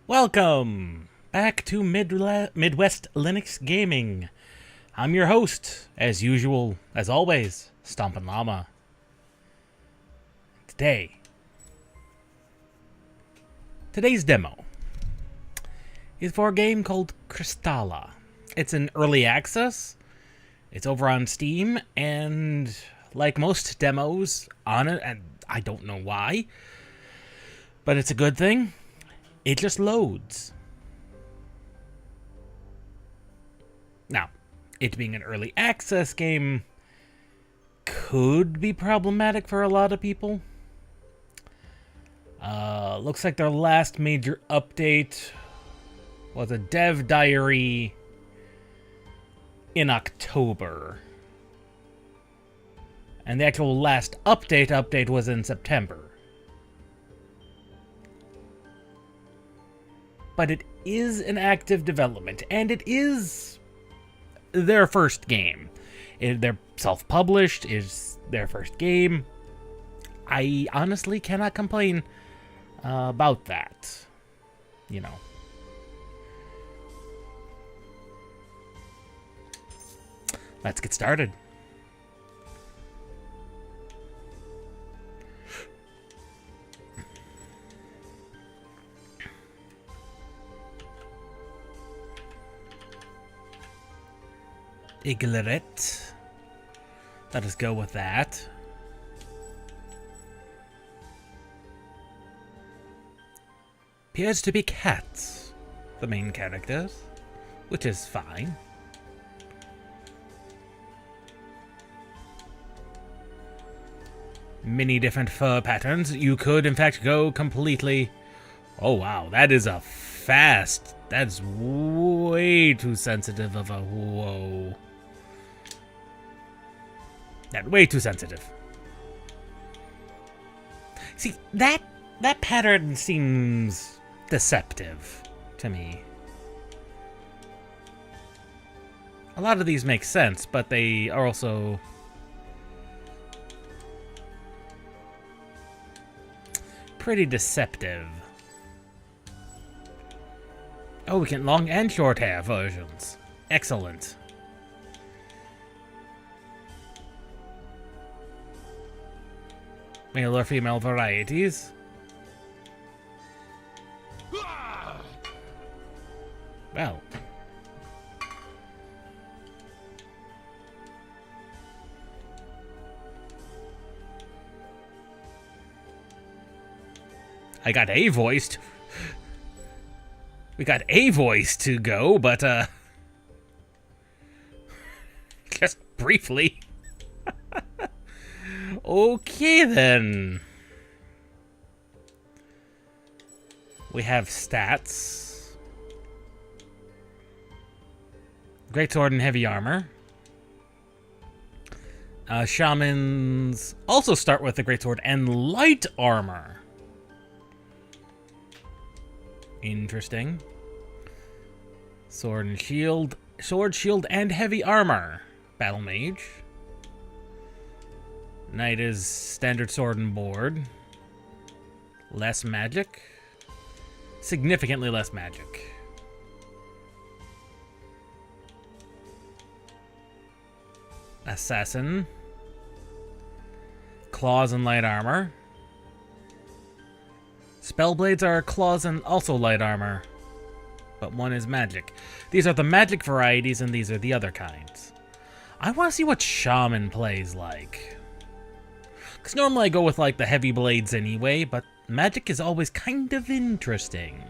Welcome back to Midwest Linux Gaming. I'm your host, as usual, as always, Stompin' Llama. Today's demo is for a game called Kristala. It's in early access. It's over on Steam, and like most demos on it, and I don't know why, but it's a good thing. It just loads. Now, it being an early access game could be problematic for a lot of people. Looks like their last major update was a dev diary in October. And the actual last update was in September. But it is an active development, and it is their first game. They're self-published, is their first game. I honestly cannot complain about that. You know. Let's get started. Iglet. Let us go with that. Appears to be cats, the main characters, which is fine. Many different fur patterns. You could, in fact, go completely... Oh, wow. That is a fast... That's way too sensitive of a... Whoa. That way too sensitive. See, that pattern seems deceptive to me. A lot of these make sense, but they are also pretty deceptive. Oh, we can long and short hair versions. Excellent. Male or female varieties. Well. I got a voice. We got a voice to go, but just briefly. Okay, then. We have stats. Greatsword and heavy armor. Shamans also start with the greatsword and light armor. Interesting. Sword, shield, and heavy armor. Battle mage. Knight is standard sword and board. Less magic. Significantly less magic. Assassin. Claws and light armor. Spellblades are claws and also light armor. But one is magic. These are the magic varieties and these are the other kinds. I want to see what Shaman plays like. Because normally I go with, like, the heavy blades anyway, but magic is always kind of interesting.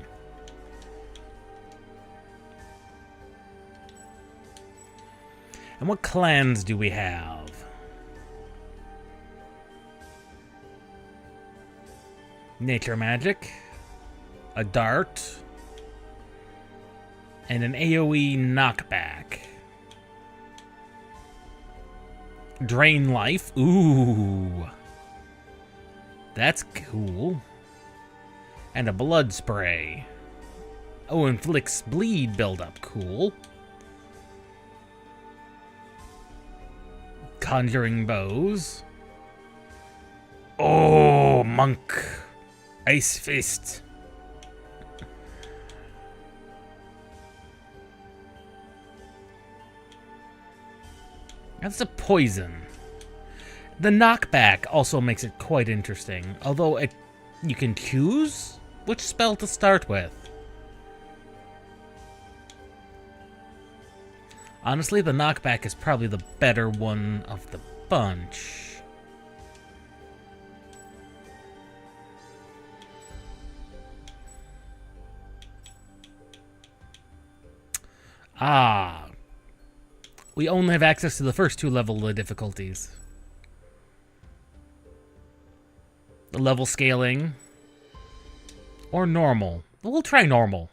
And what clans do we have? Nature magic. A dart. And an AoE knockback. Drain life. Ooh. That's cool. And a blood spray. Oh, inflicts bleed buildup. Cool. Conjuring bows. Oh, monk. Ice fist. That's a poison. The knockback also makes it quite interesting, although you can choose which spell to start with. Honestly, the knockback is probably the better one of the bunch. Ah. We only have access to the first 2 levels of difficulties. The level scaling. Or normal. We'll try normal.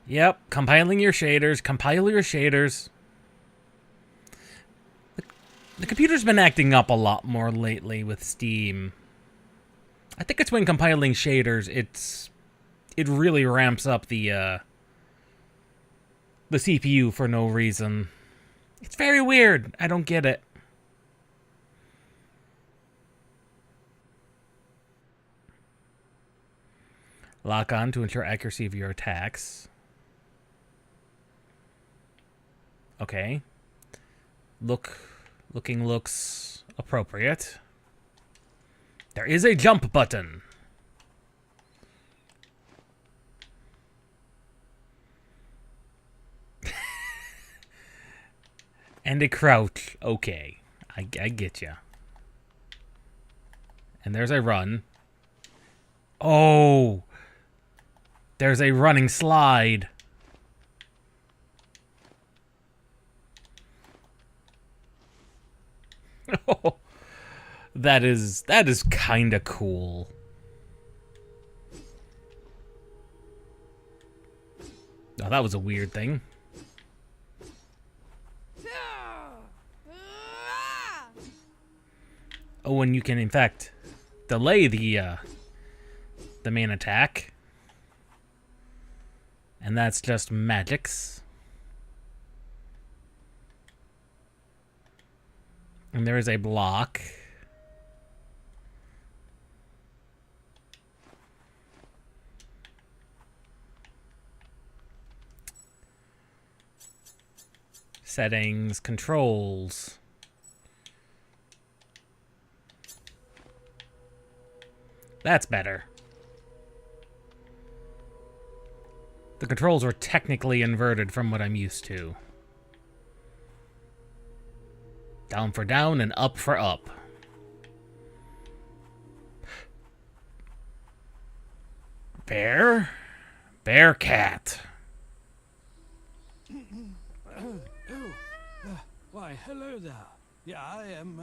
Yep, compiling your shaders. Compile your shaders. The computer's been acting up a lot more lately with Steam. I think it's when compiling shaders, it really ramps up the CPU for no reason. It's very weird. I don't get it. Lock on to ensure accuracy of your attacks. Okay. Looking looks appropriate. There is a jump button. And a crouch. Okay. I get ya. And there's a run. Oh! There's a running slide. Oh, that is kind of cool. Oh, that was a weird thing. Oh, and you can in fact delay the main attack, and that's just magics. And there is a block. Settings, controls. That's better. The controls were technically inverted from what I'm used to. Down for down and up for up. Bear? Bear cat. Why, hello there. Yeah, I am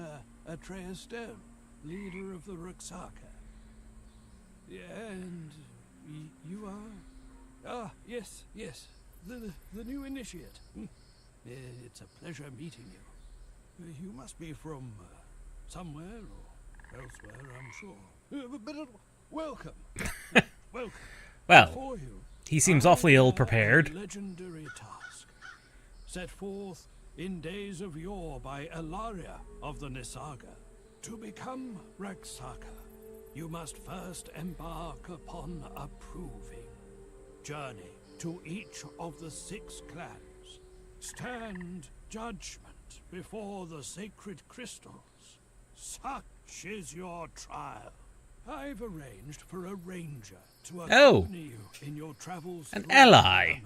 Atreus Stone, leader of the Ruxaka. Yeah, and you are? Ah, yes, the new initiate. It's a pleasure meeting you. You must be from somewhere or elsewhere, I'm sure. But welcome. Welcome. Well, he seems awfully ill-prepared. Legendary task. Set forth in days of yore by Elaria of the Nisaga. To become Ruxaka, you must first embark upon a proving journey to each of the 6 clans. Stand judgment before the sacred crystals. Such is your trial. I've arranged for a ranger to accompany you in your travels. An ally.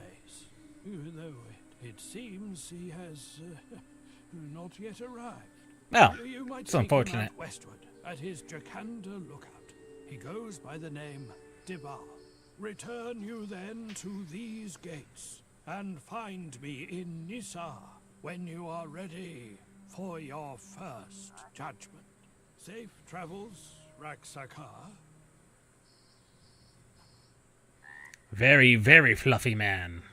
Though it seems he has not yet arrived. Well, you might it's unfortunate. Him out westward at his Jakanda lookout. He goes by the name Dibar. Return you then to these gates and find me in Nisa when you are ready for your first judgment. Safe travels, Ruxaka. Very, very fluffy man.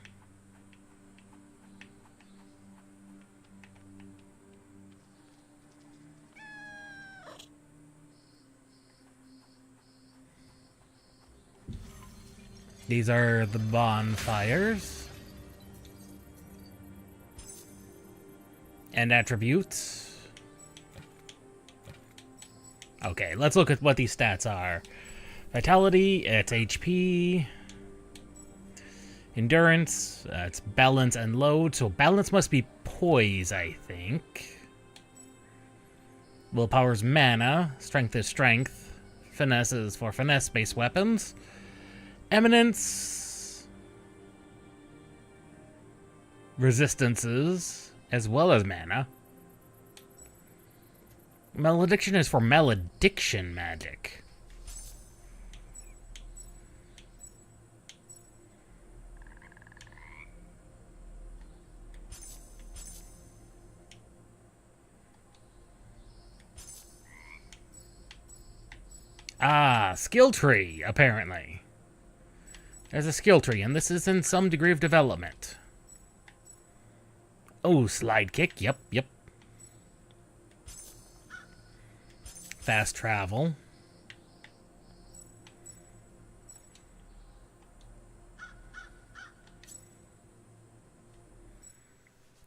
These are the bonfires. And attributes. Okay, let's look at what these stats are. Vitality, it's HP. Endurance, it's balance and load, so balance must be poise, I think. Willpower's mana, strength is strength, finesse is for finesse-based weapons. Eminence, resistances, as well as mana. Malediction is for malediction magic. Ah, skill tree, apparently. There's a skill tree, and this is in some degree of development. Oh, slide kick, yep. Fast travel.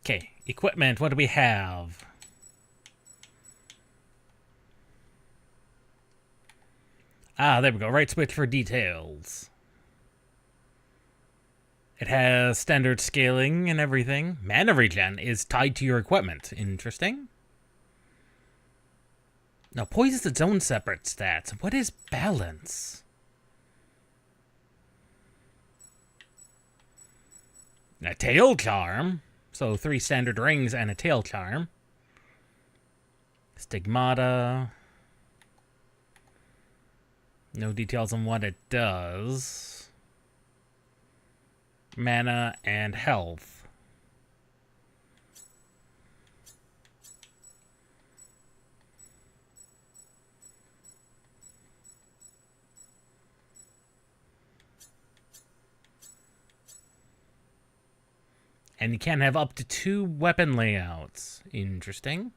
Okay, equipment, what do we have? Ah, there we go. Right switch for details. It has standard scaling and everything. Mana regen is tied to your equipment. Interesting. Now, poise is its own separate stats. What is balance? A tail charm. So 3 standard rings and a tail charm. Stigmata. No details on what it does. Mana and health. And you can have up to 2 weapon layouts. Interesting.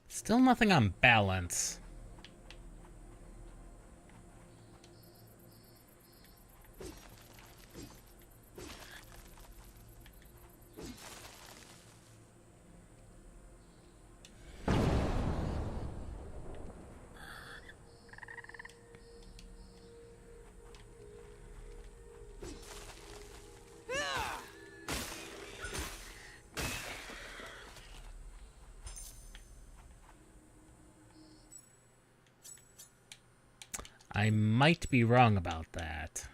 Still nothing on balance. I might be wrong about that.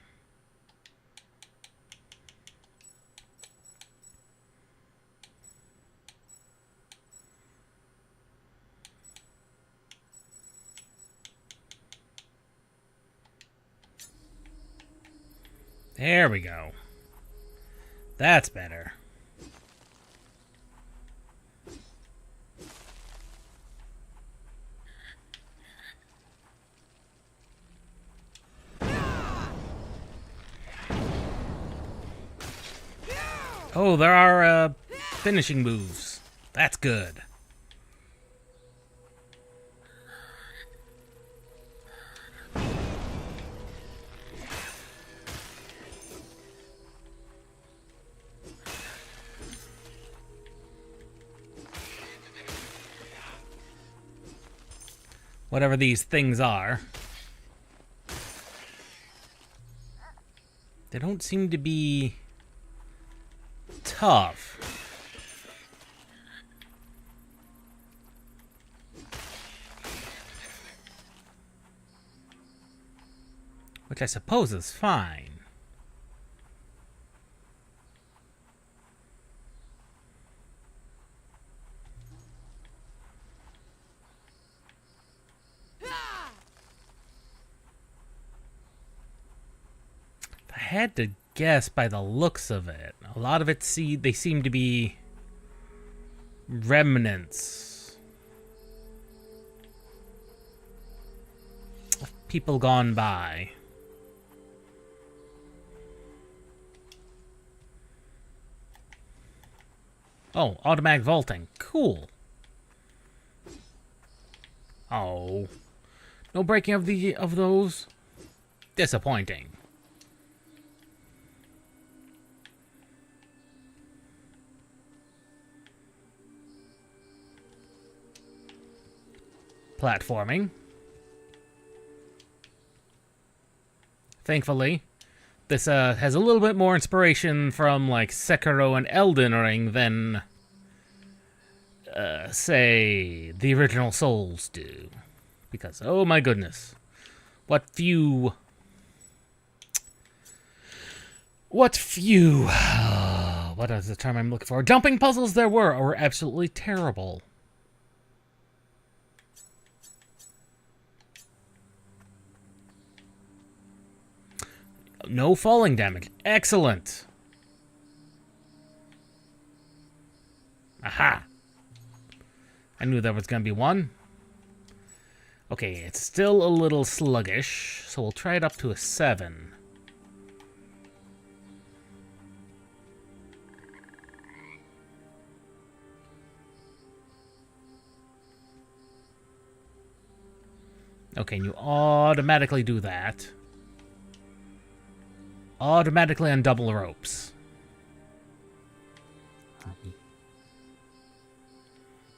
There we go. That's better. Oh, there are finishing moves. That's good. Whatever these things are. They don't seem to be tough. Which I suppose is fine. If I had to guess by the looks of it, a lot of it they seem to be remnants of people gone by. Oh, automatic vaulting. Cool. Oh. No breaking of those? Disappointing. platforming. Thankfully, this has a little bit more inspiration from like Sekiro and Elden Ring than, say, the original Souls do. Because, oh my goodness, what few, what is the term I'm looking for? Jumping puzzles there were absolutely terrible. No falling damage. Excellent. Aha. I knew there was going to be one. Okay, it's still a little sluggish, so we'll try it up to a 7. Okay, and you automatically do that. Automatically on double ropes.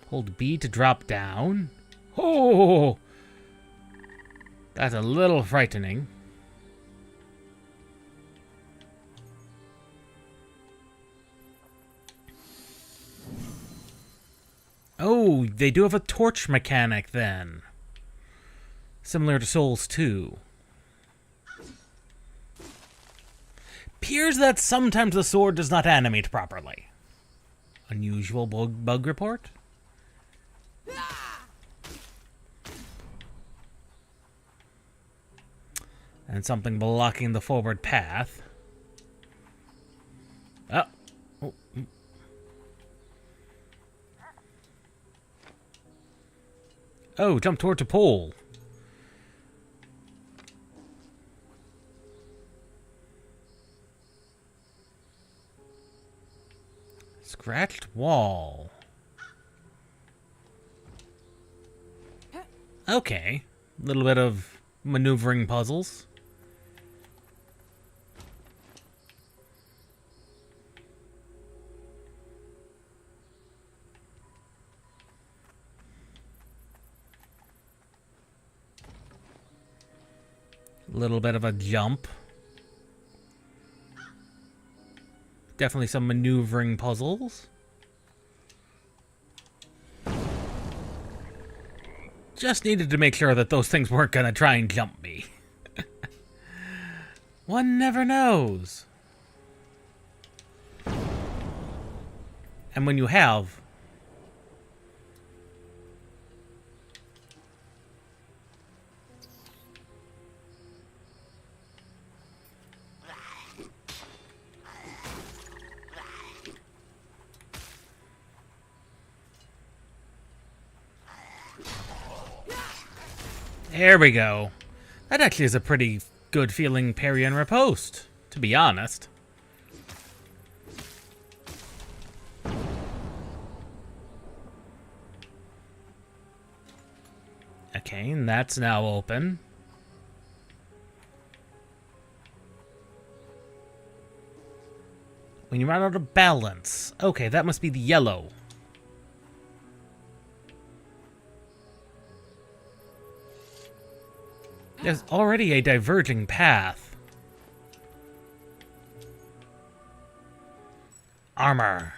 Hold B to drop down. Oh! That's a little frightening. Oh, they do have a torch mechanic then. Similar to Souls 2. Appears that sometimes the sword does not animate properly. Unusual bug report? And something blocking the forward path. Oh. Oh. Oh, jump towards a pole. Scratched wall. Okay. A little bit of maneuvering puzzles. A little bit of a jump. Definitely some maneuvering puzzles. Just needed to make sure that those things weren't gonna try and jump me. One never knows. And when you have... There we go. That actually is a pretty good feeling parry and riposte, to be honest. Okay, and that's now open. When you run out of balance. Okay, that must be the yellow. There's already a diverging path. Armor.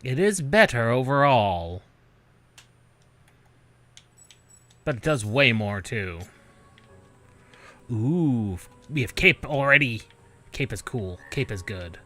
It is better overall. But it does way more too. Ooh, we have cape already. Cape is cool. Cape is good.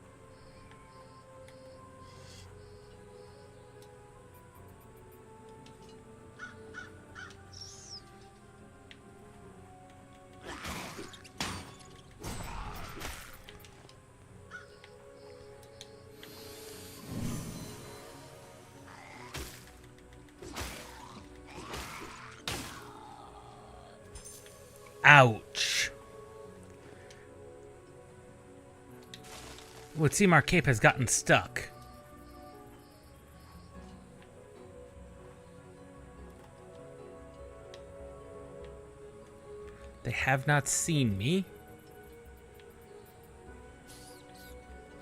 Ouch. It would seem our cape has gotten stuck. They have not seen me.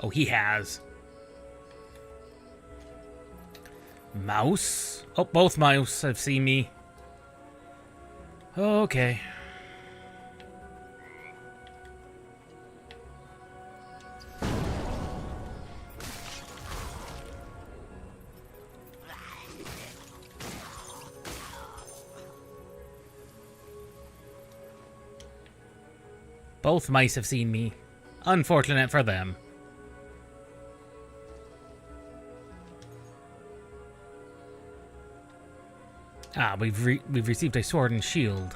Oh, he has. Mouse? Oh, both mouse have seen me. Okay. Both mice have seen me. Unfortunate for them. Ah, we've received a sword and shield.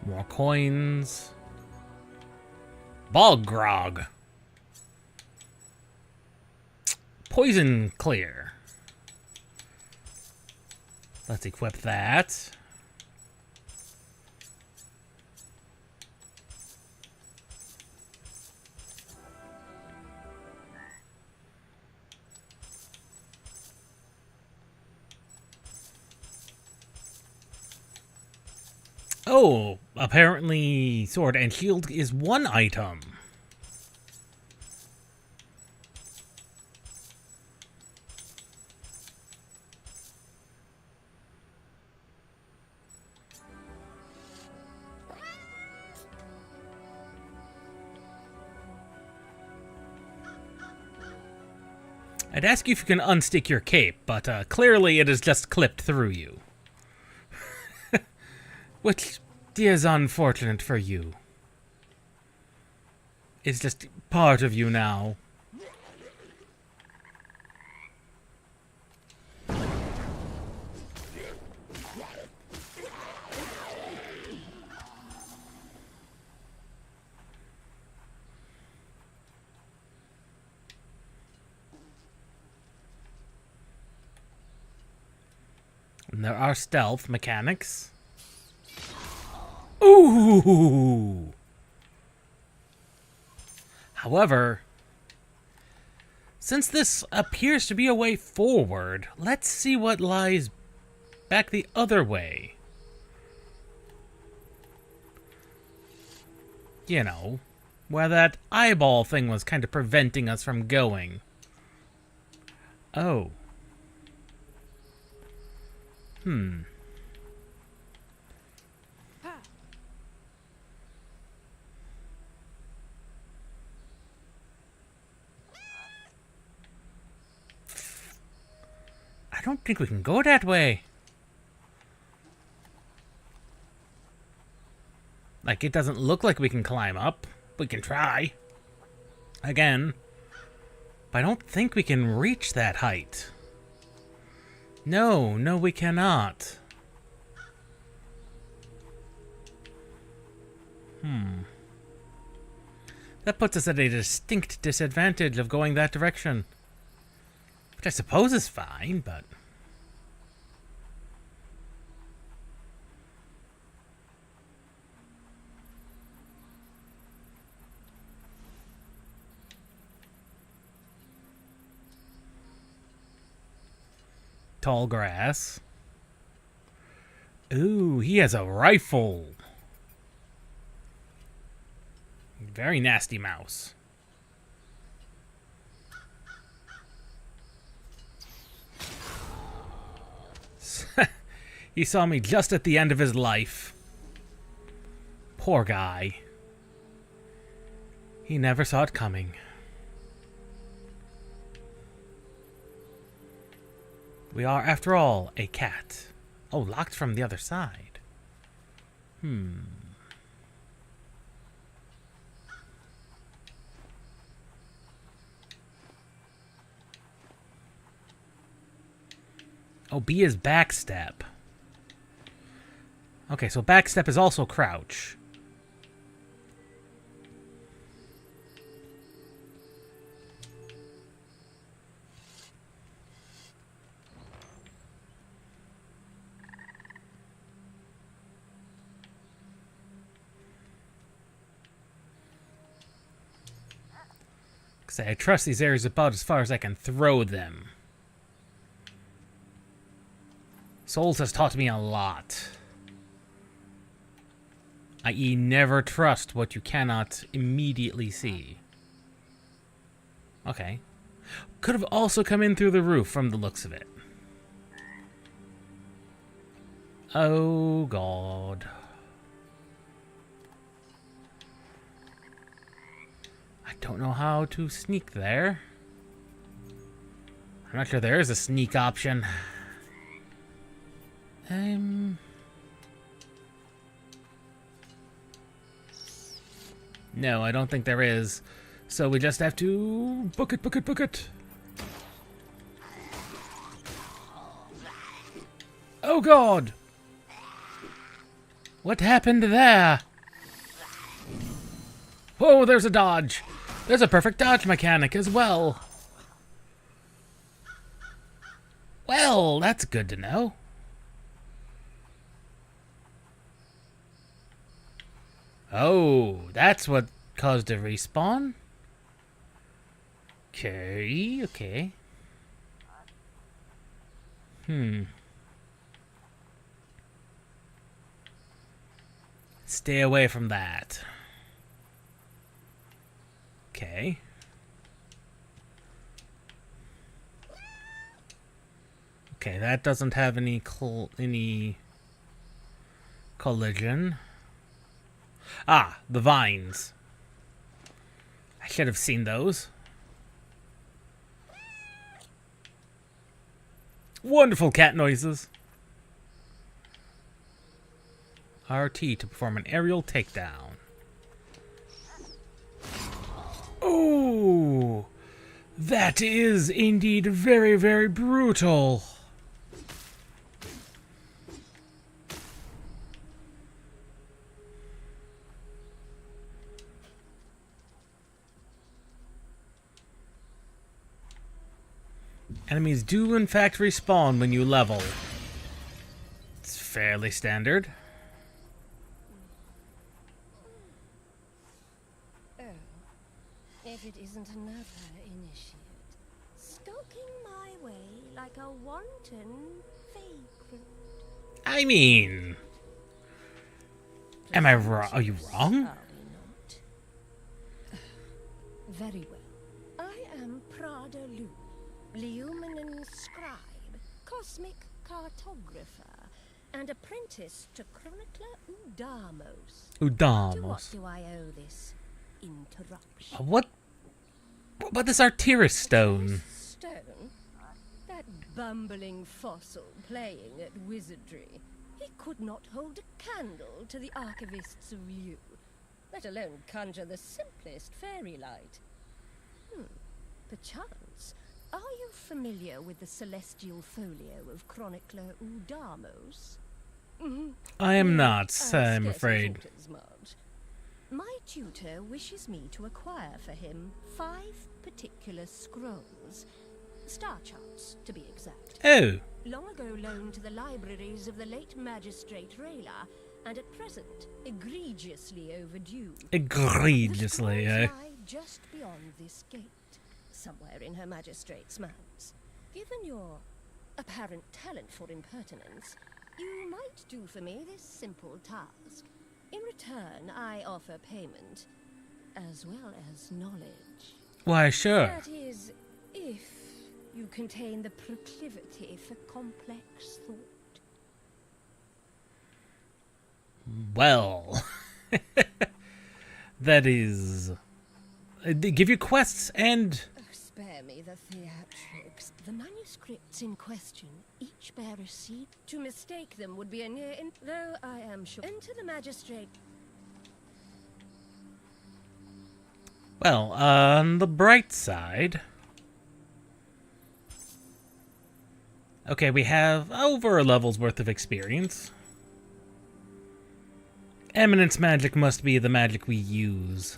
More coins. Bog grog. Poison clear. Let's equip that. Oh, apparently sword and shield is one item. I'd ask you if you can unstick your cape, but clearly it has just clipped through you. Which is unfortunate for you. It's just part of you now. And there are stealth mechanics. Ooh! However, since this appears to be a way forward, let's see what lies back the other way. You know, where that eyeball thing was kind of preventing us from going. Oh. I don't think we can go that way. Like, it doesn't look like we can climb up. We can try. Again. But I don't think we can reach that height. No, we cannot. That puts us at a distinct disadvantage of going that direction. Which I suppose is fine, but... Tall grass. Ooh, he has a rifle. Very nasty mouse. He saw me just at the end of his life. Poor guy. He never saw it coming. We are, after all, a cat. Oh, locked from the other side. Oh, B is backstep. Okay, so backstep is also crouch. Because I trust these areas about as far as I can throw them. Souls has taught me a lot. I.e., never trust what you cannot immediately see. Okay. Could have also come in through the roof from the looks of it. Oh, God. I don't know how to sneak there. I'm not sure there is a sneak option. No, I don't think there is. So we just have to book it, book it, book it. Oh, God! What happened there? Oh, there's a dodge. There's a perfect dodge mechanic as well. Well, that's good to know. Oh, that's what caused a respawn? Okay, okay. Stay away from that. Okay. Okay, that doesn't have any collision. Ah, the vines. I should have seen those. Wonderful cat noises. RT to perform an aerial takedown. Oh, that is indeed very, very brutal. Enemies do in fact respawn when you level. It's fairly standard. Oh, if it isn't another initiate, skulking my way like a wanton vagrant. I mean, am I wrong? Are you wrong? Not. Very well. I am Prada Lu, Leuminin scribe, cosmic cartographer, and apprentice to chronicler Udamos. To what Udamos. do I owe this interruption? What about this Arteris stone? Stone? That bumbling fossil playing at wizardry. He could not hold a candle to the archivists of Liu, let alone conjure the simplest fairy light. Perchance, are you familiar with the celestial folio of chronicler Udamos? I am not, I'm Scarcely afraid. thought as much. My tutor wishes me to acquire for him 5 particular scrolls. Star charts, to be exact. Oh, Long ago loaned to the libraries of the late magistrate Rayla, and at present egregiously overdue. egregiously, The eh? scrolls lie just beyond this gate, somewhere in her magistrate's mounts. Given your apparent talent for impertinence, you might do for me this simple task. In return, I offer payment, as well as knowledge. Why, sure. That is, if you contain the proclivity for complex thought. Well, that is. They give you quests and. Oh, spare me the theatrics. The manuscripts in question each bear a seed. To mistake them would be a near though I am sure. Enter the magistrate. Well, on the bright side. Okay, we have over a level's worth of experience. Eminence magic must be the magic we use.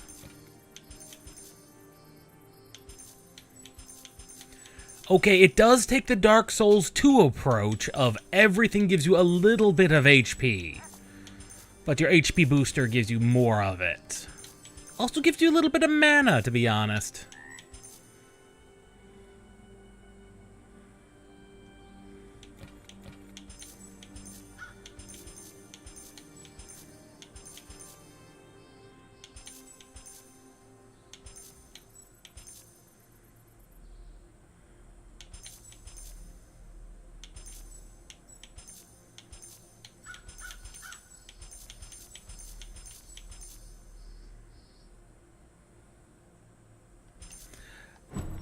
Okay, it does take the Dark Souls 2 approach of everything gives you a little bit of HP. But your HP booster gives you more of it. Also gives you a little bit of mana, to be honest.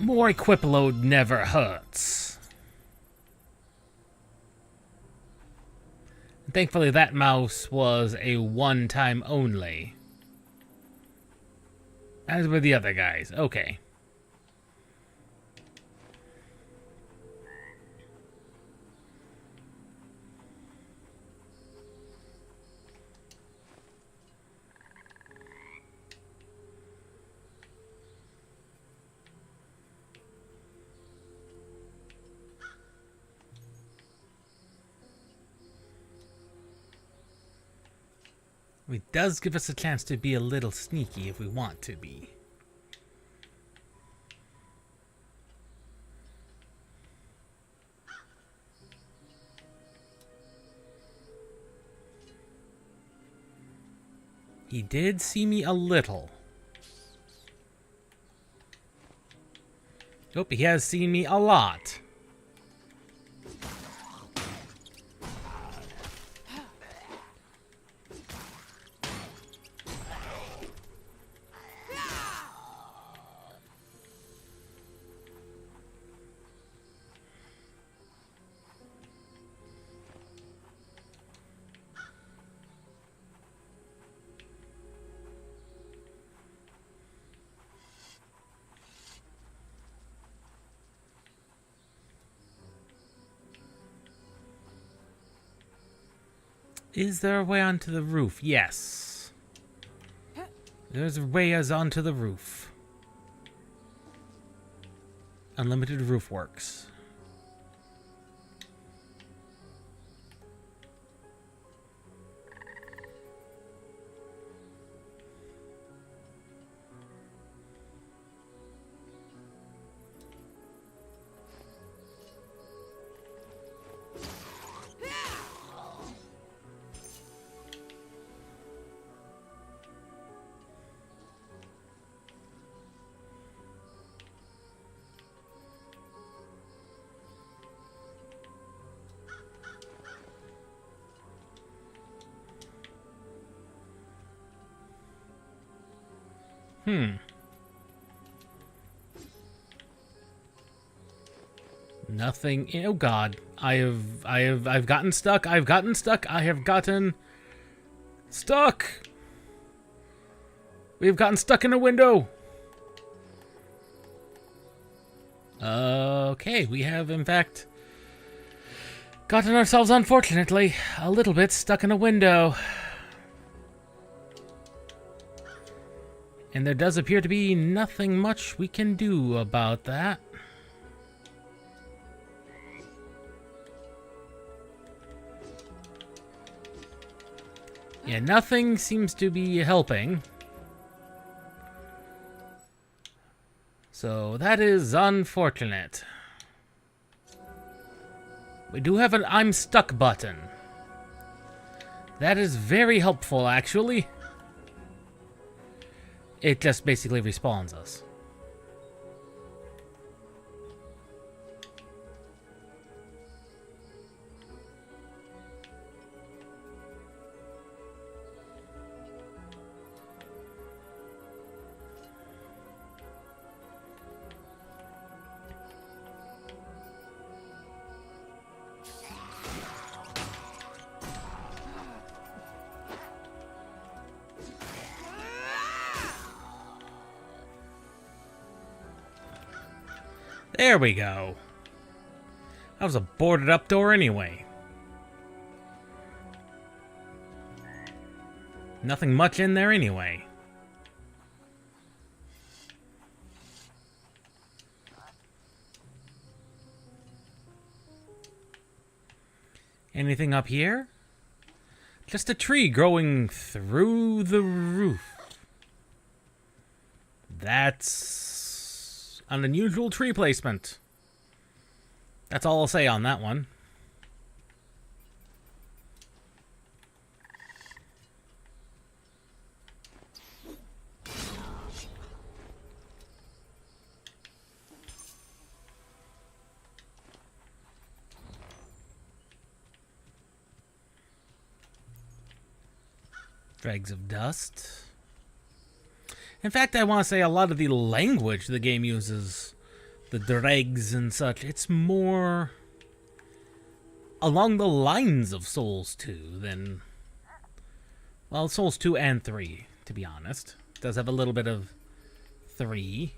More equip load never hurts. Thankfully, that mouse was a one-time only. As were the other guys. Okay. It does give us a chance to be a little sneaky if we want to be. He did see me a little. Nope, he has seen me a lot. Is there a way onto the roof? Yes. There's a way as onto the roof. Unlimited roof works. Nothing. Oh God. I've gotten stuck. I have gotten stuck. We've gotten stuck in a window. Okay, we have in fact gotten ourselves, unfortunately, a little bit stuck in a window. And there does appear to be nothing much we can do about that. Yeah, nothing seems to be helping. So that is unfortunate. We do have an I'm stuck button. That is very helpful, actually. It just basically respawns us. There we go. That was a boarded up door anyway. Nothing much in there anyway. Anything up here? Just a tree growing through the roof. That's an unusual tree placement. That's all I'll say on that one. Dregs of dust. In fact, I want to say a lot of the language the game uses the dregs and such. It's more along the lines of Souls 2 than, well, Souls 2 and 3, to be honest. It does have a little bit of 3.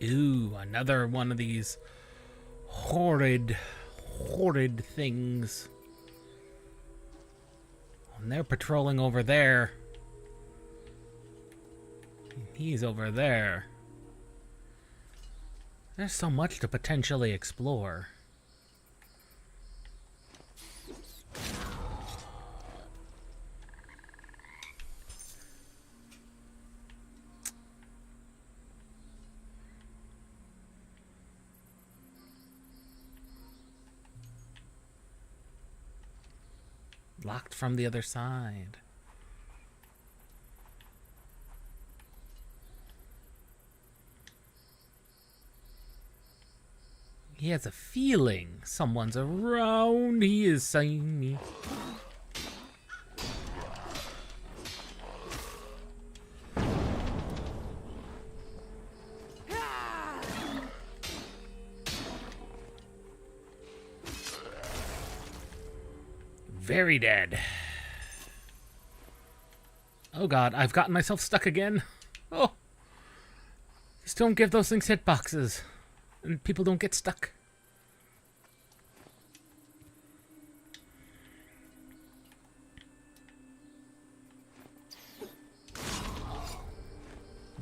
Ooh, another one of these horrid things. And they're patrolling over there. He's over there. There's so much to potentially explore. Locked from the other side. He has a feeling someone's around. He is saying me. Very dead. Oh god, I've gotten myself stuck again. Oh. Just don't give those things hitboxes. And people don't get stuck.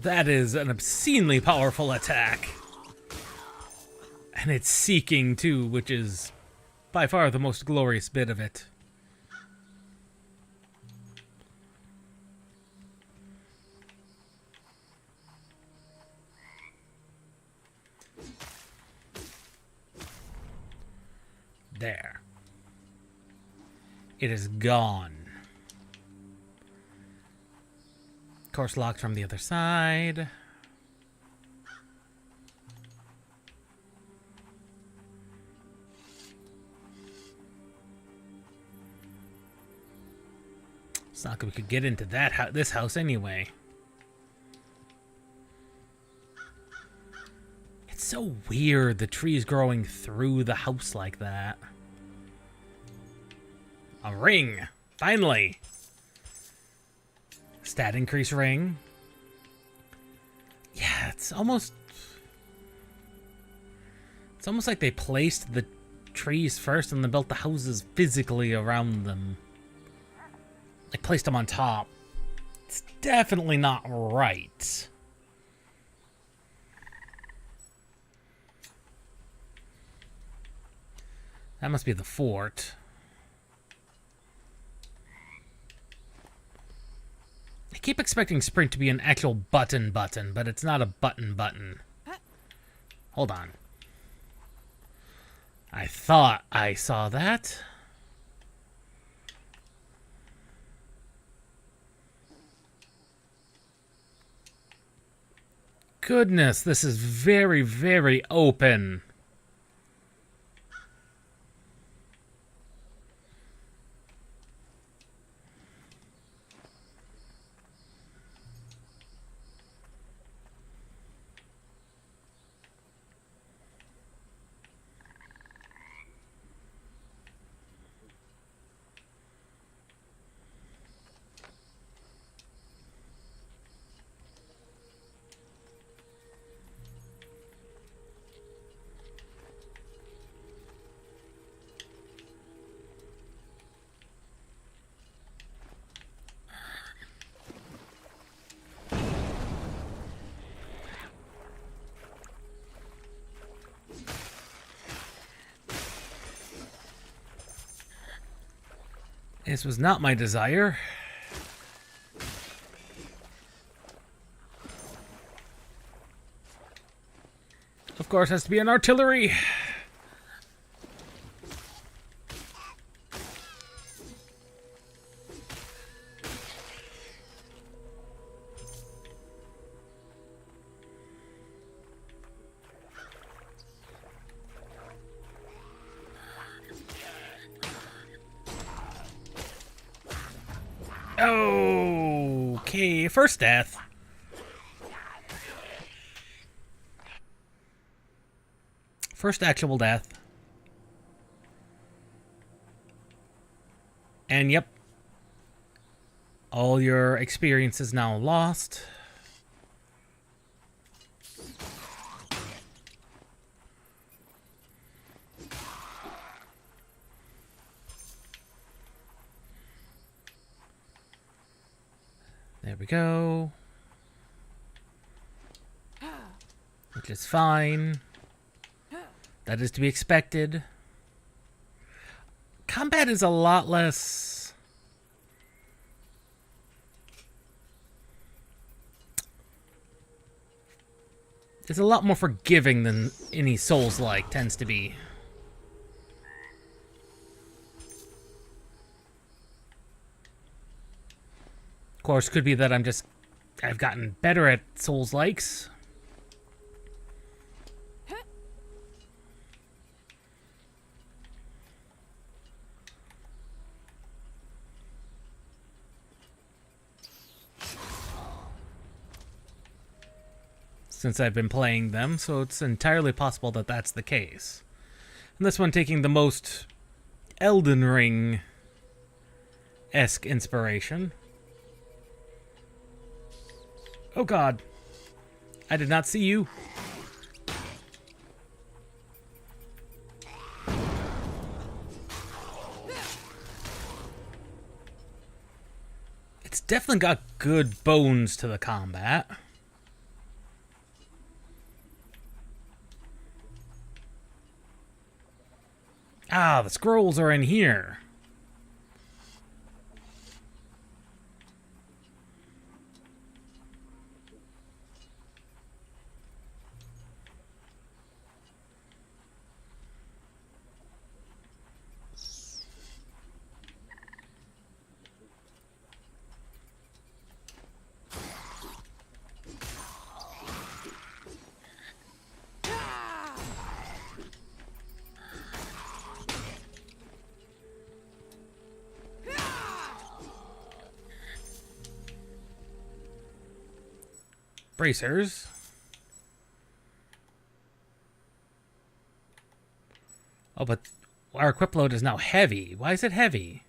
That is an obscenely powerful attack. And it's seeking too, which is by far the most glorious bit of it. There. It is gone. Of course, locked from the other side. It's not like we could get into this house anyway. It's so weird, the trees growing through the house like that. A ring! Finally! Stat increase ring. Yeah, it's almost like they placed the trees first and then built the houses physically around them. Like, placed them on top. It's definitely not right. That must be the fort. I keep expecting sprint to be an actual button, but it's not a button. Hold on. I thought I saw that. Goodness, this is very, very open. This was not my desire. Of course, has to be an artillery. Okay, first death. First actual death. And yep. All your experience is now lost. There we go. Which is fine. That is to be expected. Combat is a lot less... It's a lot more forgiving than any Souls-like tends to be. Of course, could be that I've gotten better at Souls-likes. Since I've been playing them, so it's entirely possible that that's the case. And this one taking the most Elden Ring-esque inspiration. Oh god. I did not see you. It's definitely got good bones to the combat. Ah, the scrolls are in here. Bracers. Oh, but our equip load is now heavy. Why is it heavy?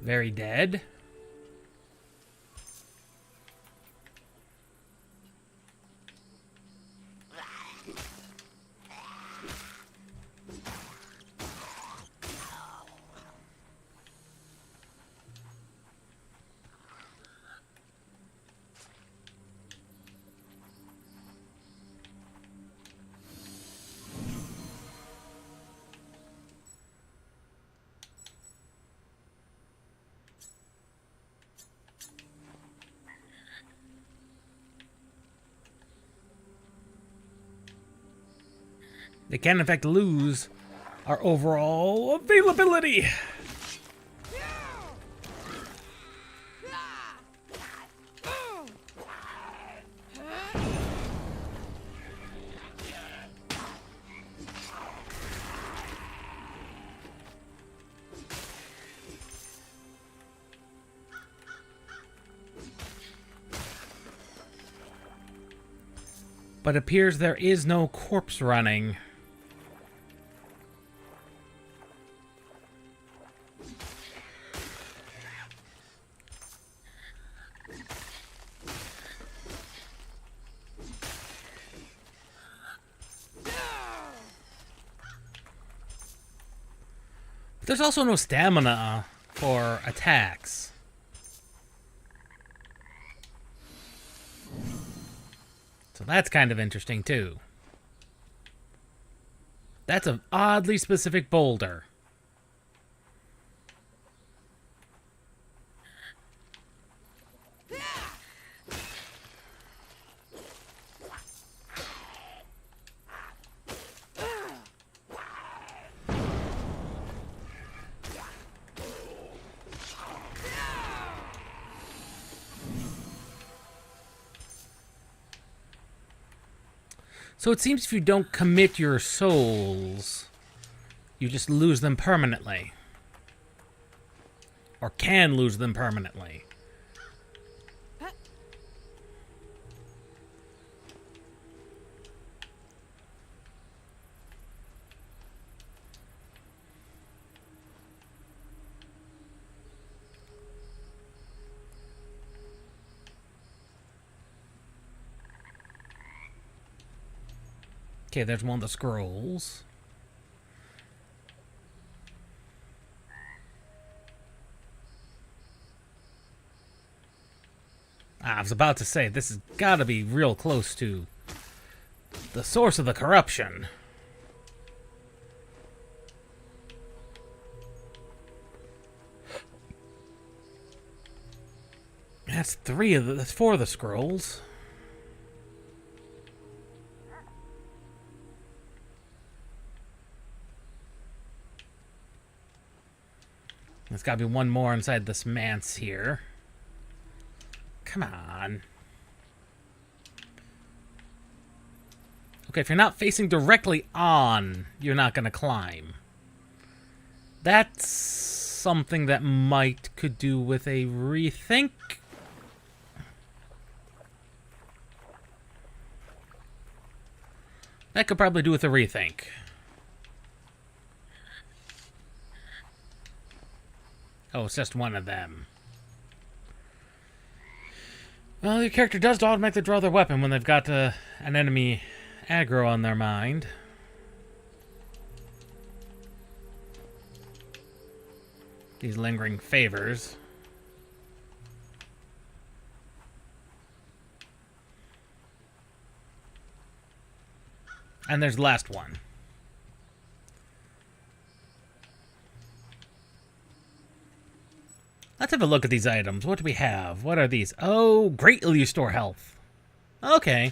Very dead. They can, in fact, lose our overall availability. But it appears there is no corpse running. There's also no stamina for attacks. So that's kind of interesting too. That's an oddly specific boulder. So it seems if you don't commit your souls, you just lose them permanently. Or can lose them permanently. Okay, there's one of the scrolls. I was about to say, this has got to be real close to the source of the corruption. That's that's 4 of the scrolls. There's got to be one more inside this manse here. Come on. Okay, if you're not facing directly on, you're not going to climb. That's something that could do with a rethink. That could probably do with a rethink. Oh, it's just one of them. Well, your character does automatically draw their weapon when they've got an enemy aggro on their mind. These lingering favors. And there's the last one. Let's have a look at these items. What do we have? What are these? Oh, greatly restore health. Okay.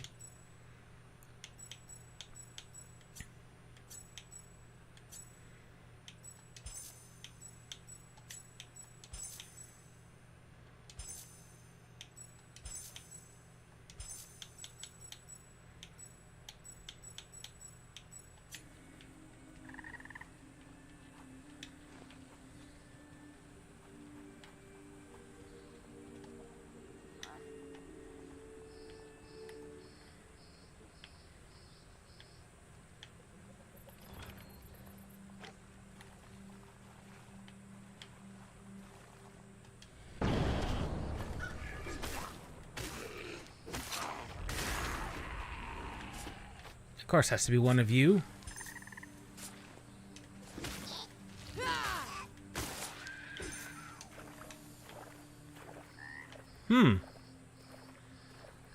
Of course, has to be one of you.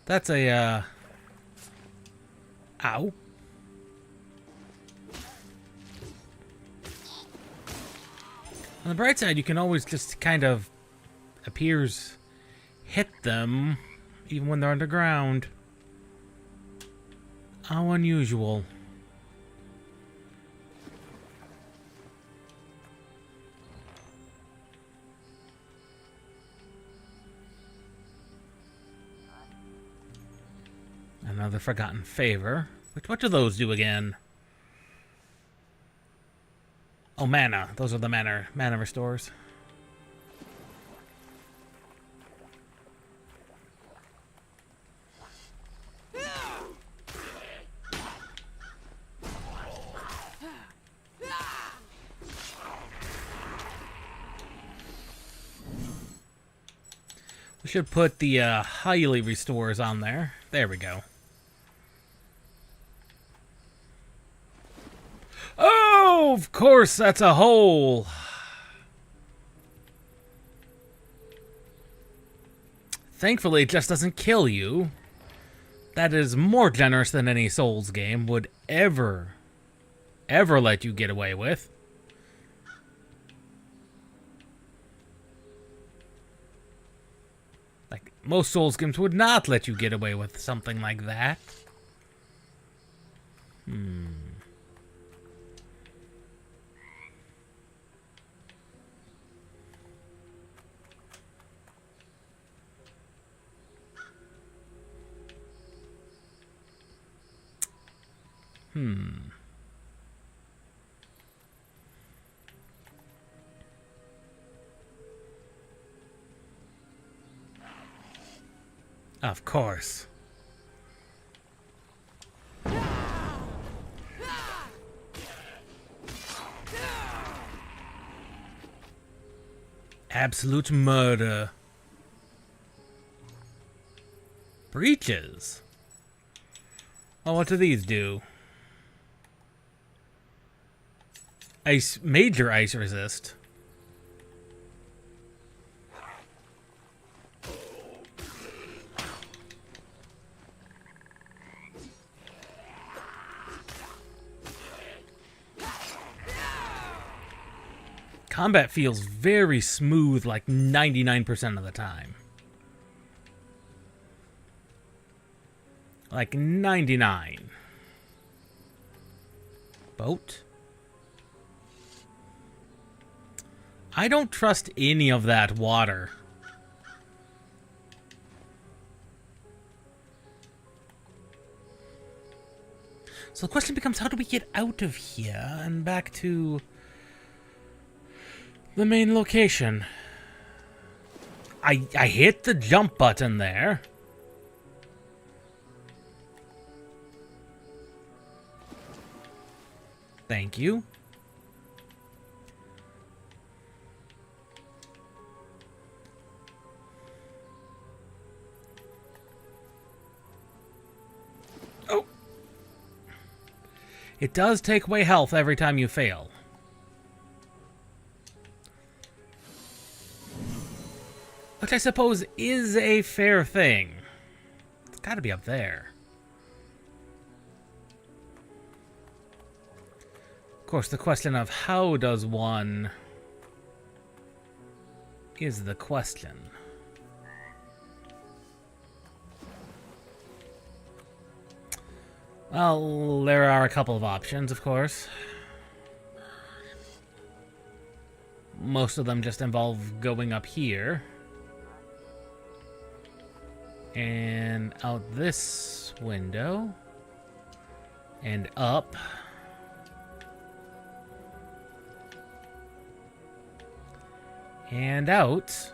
That's a, ow. On the bright side, you can always just kind of hit them, even when they're underground. How unusual. Another forgotten favor. What do those do again? Oh, mana. Those are the mana restores. We should put the highly restores on there. There we go. Oh, of course, that's a hole. Thankfully, it just doesn't kill you. That is more generous than any Souls game would ever ever let you get away with. Like, most Souls games would not let you get away with something like that. Of course. Absolute murder. Breaches. Well, what do these do? Major ice resist. Combat feels very smooth like 99% of the time. Like 99. Boat? I don't trust any of that water. So the question becomes, how do we get out of here and back to the main location? I hit the jump button there. Thank you. Oh. It does take away health every time you fail. Which I suppose is a fair thing. It's gotta be up there. Of course, the question of how does one is the question. Well, there are a couple of options, of course. Most of them just involve going up here. And out this window. And up. And out.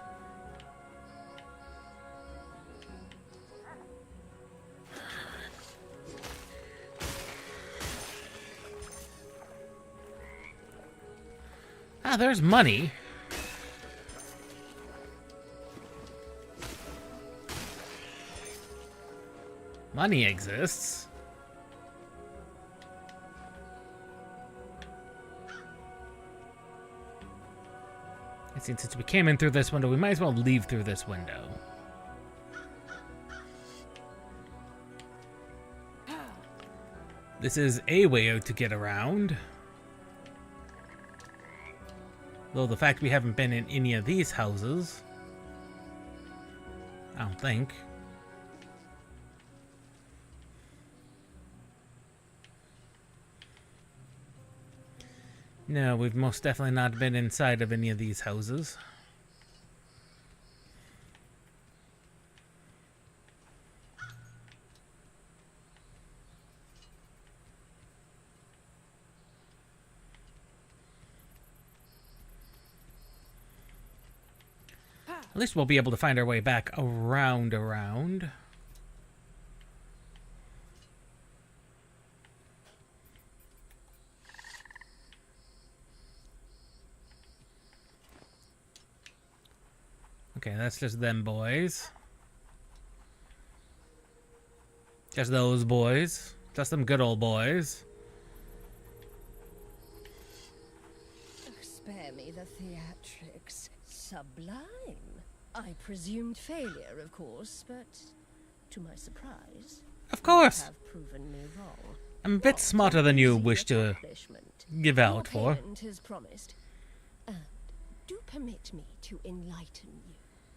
Ah, there's money. Money exists. I think since we came in through this window, we might as well leave through this window. This is a way to get around. Though the fact we haven't been in any of these houses, I don't think. No, we've most definitely not been inside of any of these houses. At least we'll be able to find our way back around. Okay, that's just them boys. Just those boys. Just them good old boys. Spare me the theatrics. Sublime. I presumed failure, of course, but to my surprise, Of course. you have proven me wrong. I'm a bit smarter than you wish to give out for. Your parent has promised. And do permit me to enlighten you.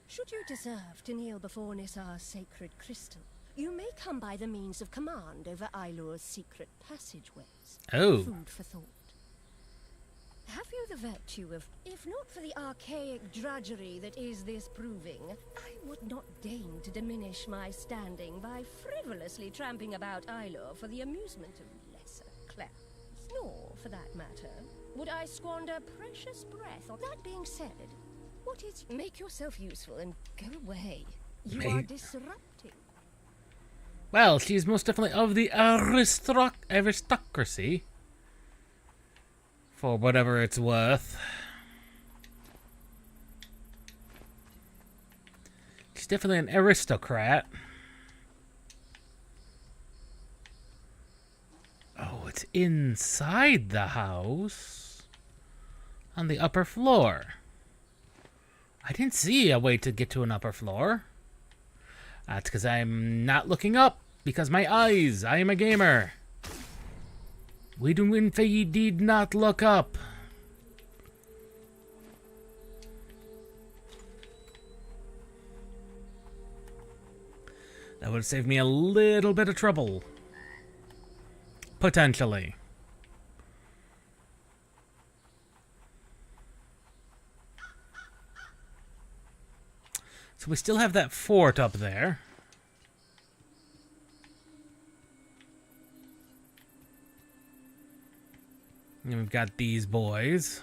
Should you deserve to kneel before Nisar's sacred crystal, you may come by the means of command over Ailur's secret passageways. Oh. Food for thought. Have you the virtue of, if not for the archaic drudgery that is this proving, I would not deign to diminish my standing by frivolously tramping about Ailur for the amusement of lesser clowns. Nor, for that matter, would I squander precious breath on that. Being said, what is... Make yourself useful and go away. You are disrupting. Well, she's most definitely of the aristocracy. For whatever it's worth. She's definitely an aristocrat. Oh, it's inside the house. On the upper floor. I didn't see a way to get to an upper floor. That's because I'm not looking up. Because my eyes. I am a gamer. We do indeed not look up. That would save me a little bit of trouble. Potentially. So we still have that fort up there. And we've got these boys.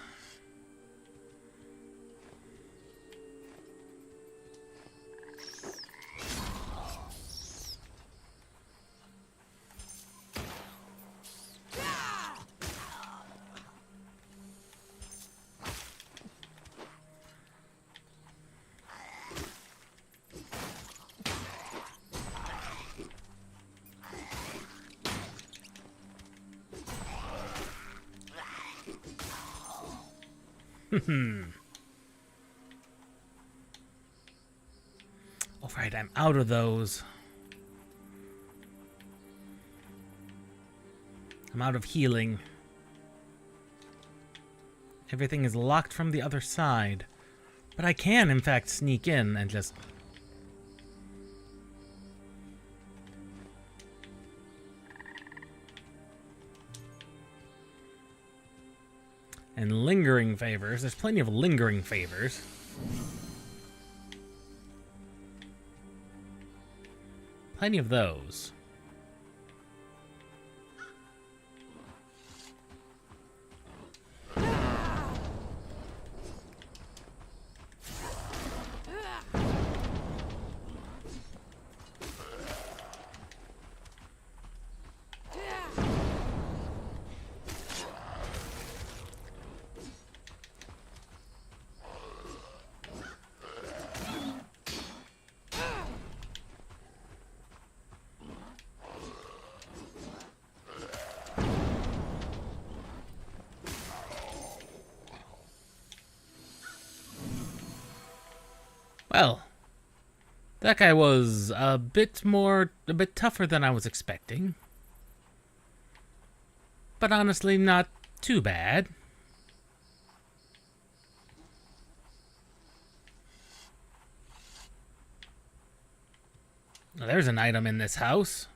Alright, I'm out of those. I'm out of healing. Everything is locked from the other side. But I can, in fact, sneak in and just... And lingering favors. There's plenty of lingering favors. Plenty of those. Well, that guy was a bit tougher than I was expecting. But honestly, not too bad. Now, there's an item in this house.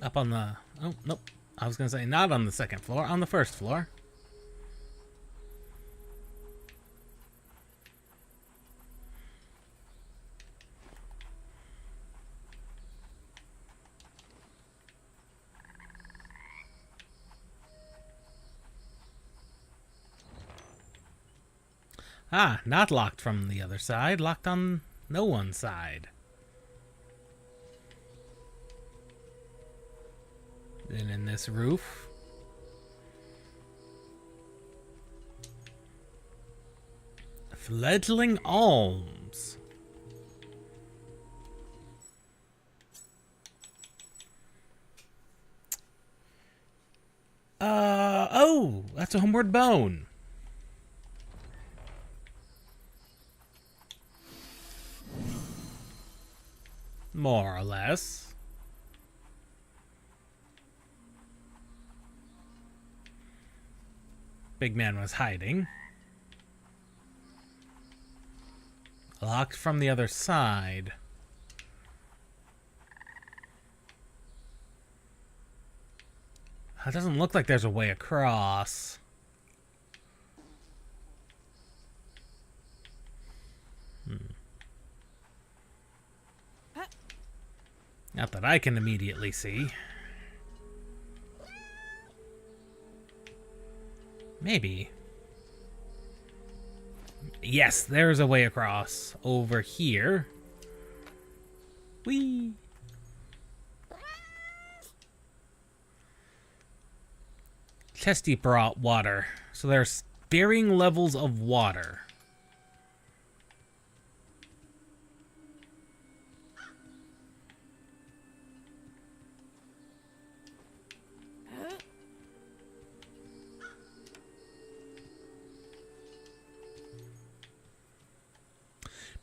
Up on the... Oh, nope. I was going to say not on the second floor, on the first floor. Ah, not locked from the other side. Locked on no one's side. Then in this roof. Fledgling alms. Oh, that's a homeward bone. More or less. Big man was hiding. Locked from the other side. It doesn't look like there's a way across. Not that I can immediately see. Maybe. Yes, there's a way across. Over here. Whee! Chest deep water. So there's varying levels of water.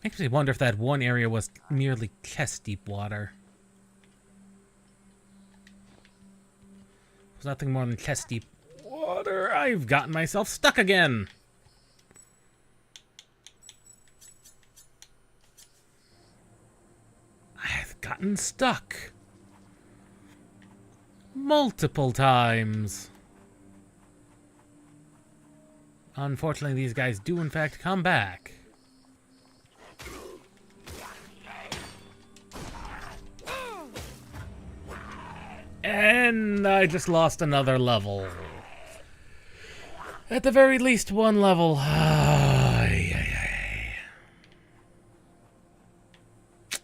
Makes me wonder if that one area was merely chest deep water. It was nothing more than chest deep water. I've gotten myself stuck again. I've gotten stuck. Multiple times. Unfortunately, these guys do in fact come back. And I just lost another level. At the very least, one level. Ay, ay, ay.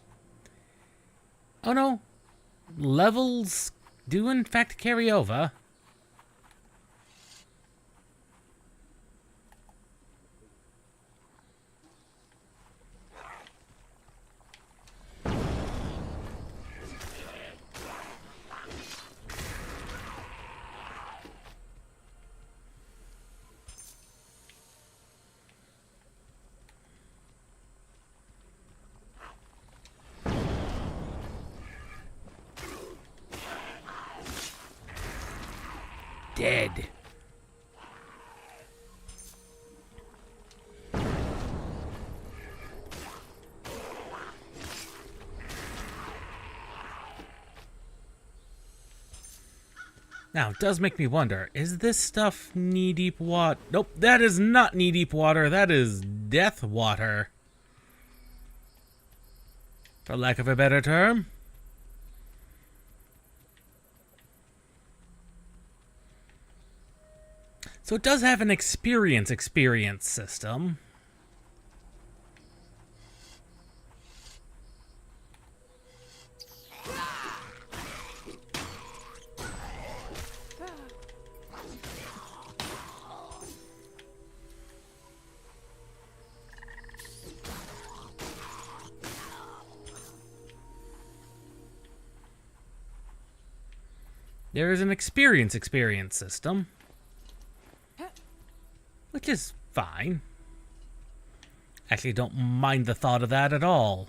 Oh no. Levels do in fact carry over. Dead. Now, it does make me wonder, is this stuff knee-deep water? Nope, that is not knee-deep water. That is death water. For lack of a better term. So it does have an experience system. There is an experience system. Which is fine. Actually, don't mind the thought of that at all.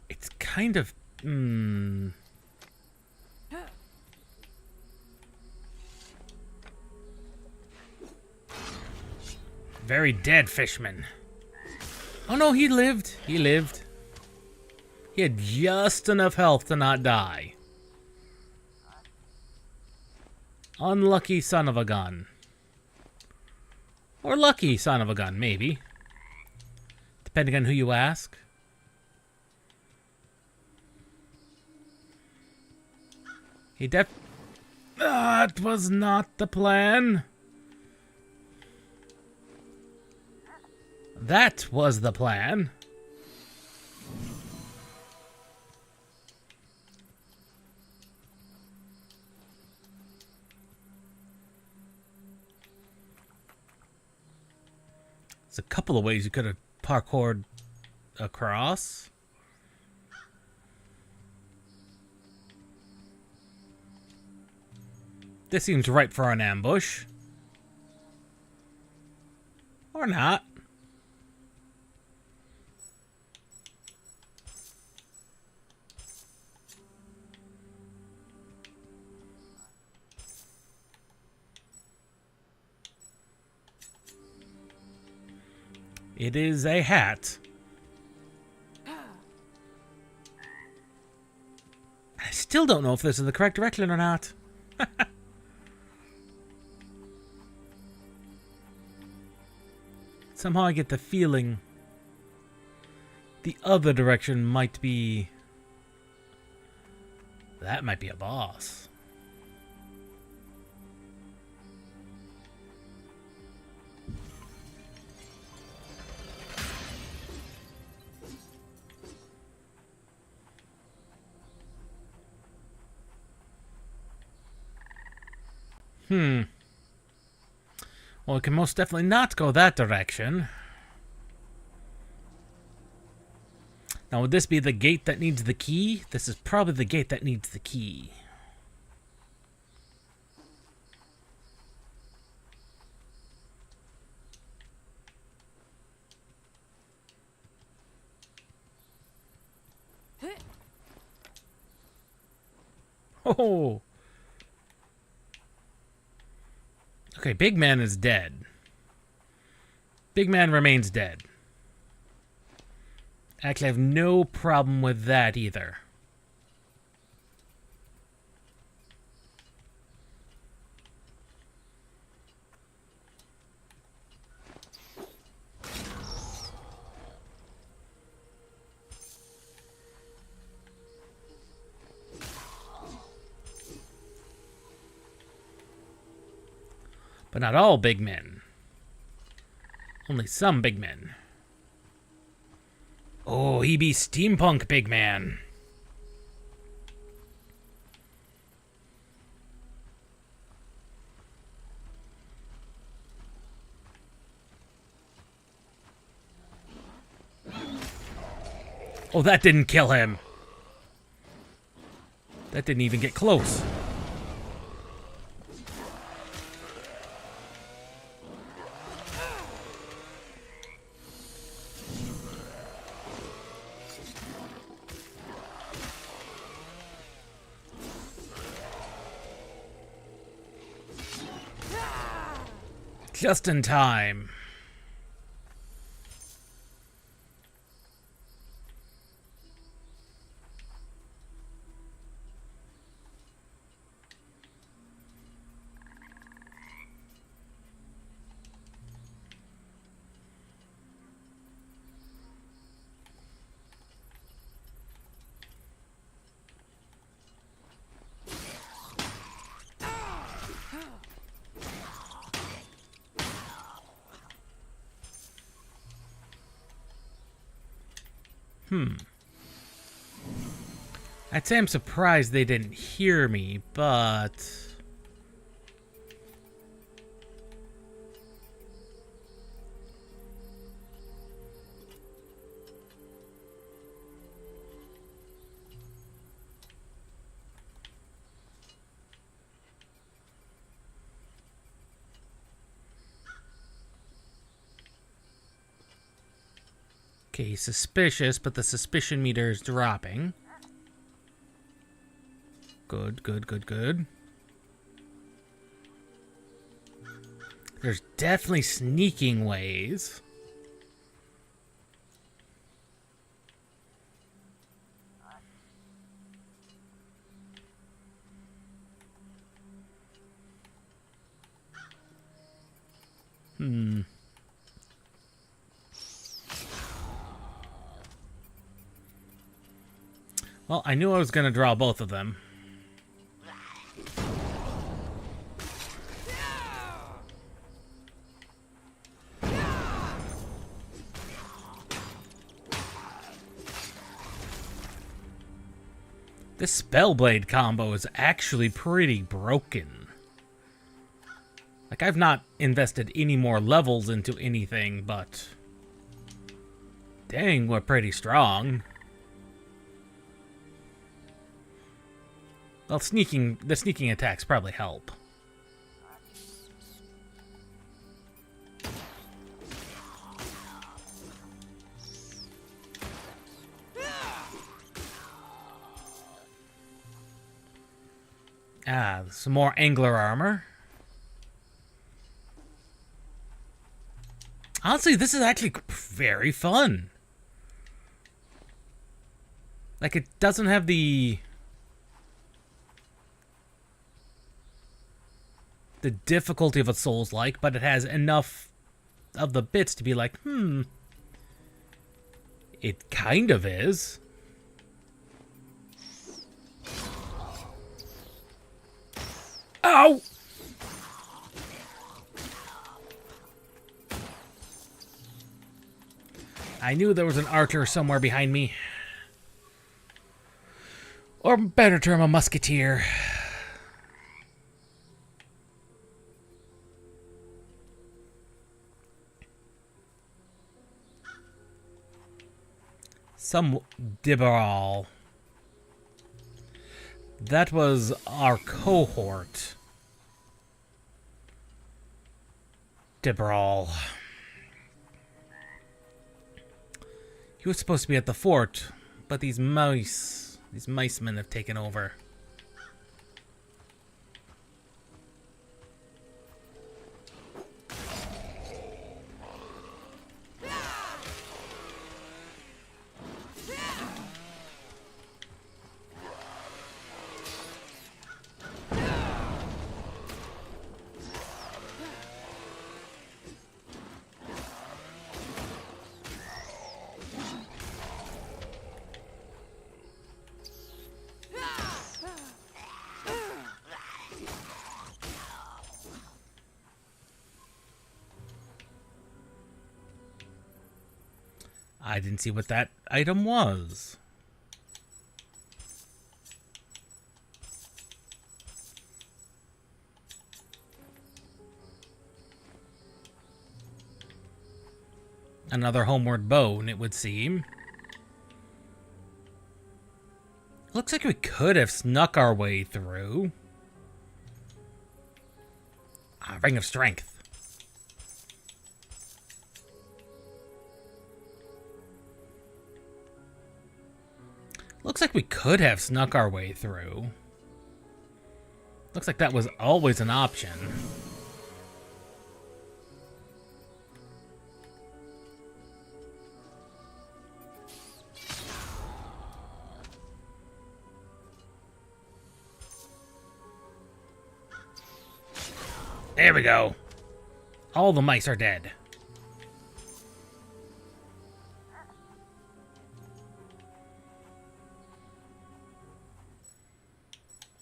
It's kind of... Very dead fishman. Oh no, he lived. He lived. He had just enough health to not die. Unlucky son of a gun. Or lucky son of a gun, maybe. Depending on who you ask. That was not the plan. That was the plan. There's a couple of ways you could have parkoured across. This seems ripe for an ambush. Or not. It is a hat. I still don't know if this is the correct direction or not. Somehow I get the feeling the other direction might be... That might be a boss. Well, it can most definitely not go that direction. Now, would this be the gate that needs the key? This is probably the gate that needs the key. Oh! Okay, Big Man is dead. Big Man remains dead. Actually, I have no problem with that either. But not all big men. Only some big men. Oh, he be steampunk big man. Oh, that didn't kill him. That didn't even get close. Just in time. I'd say I'm surprised they didn't hear me, but... Okay, he's suspicious, but the suspicion meter is dropping. Good, good, good, good. There's definitely sneaking ways. Well, I knew I was going to draw both of them. This Spellblade combo is actually pretty broken. Like, I've not invested any more levels into anything, but... Dang, we're pretty strong. Well, the sneaking attacks probably help. Ah, some more angler armor. Honestly, this is actually very fun. Like, it doesn't have the difficulty of a Souls-like, but it has enough of the bits to be like, it kind of is. Ow! I knew there was an archer somewhere behind me. Or better term, a musketeer. Some Dibral. That was our cohort. Dibral. He was supposed to be at the fort, but these micemen have taken over. I didn't see what that item was. Another homeward bone, it would seem. Looks like we could have snuck our way through. Ah, Ring of Strength. Looks like we could have snuck our way through. Looks like that was always an option. There we go. All the mice are dead.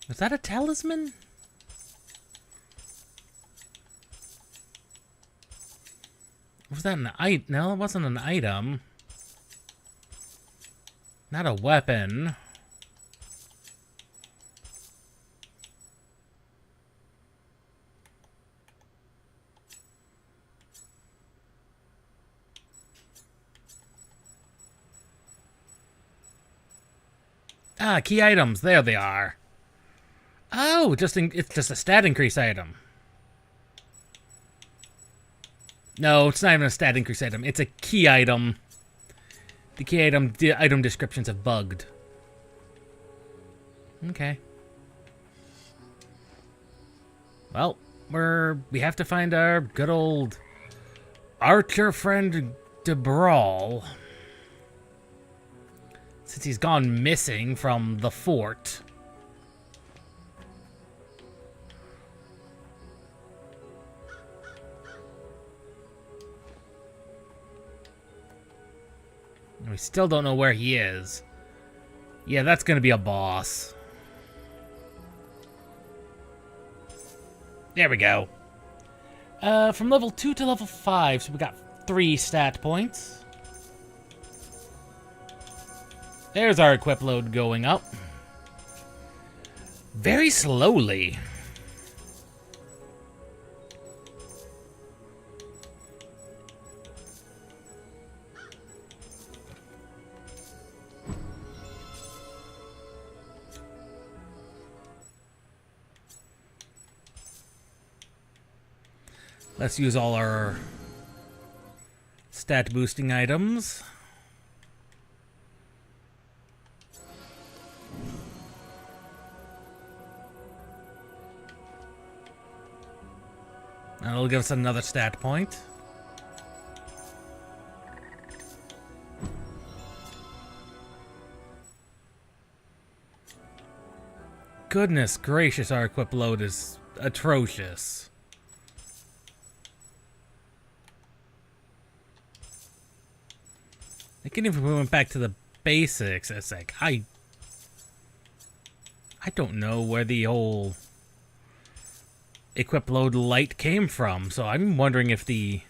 Was that a talisman? Was that an item? No, it wasn't an item. Not a weapon. Ah, key items. There they are. Oh, it's just a stat increase item. No, it's not even a stat increase item. It's a key item. The key item descriptions have bugged. Okay. Well, we have to find our good old archer friend DeBrawl. Since he's gone missing from the fort. We still don't know where he is. Yeah, that's gonna be a boss. There we go. From level 2 to level 5, so we got 3 stat points. There's our equip load going up. Very slowly. Let's use all our stat boosting items. That'll give us another stat point. Goodness gracious, our equip load is atrocious. Again, if we went back to the basics, it's like, I don't know where the whole equip load light came from, so I'm wondering if the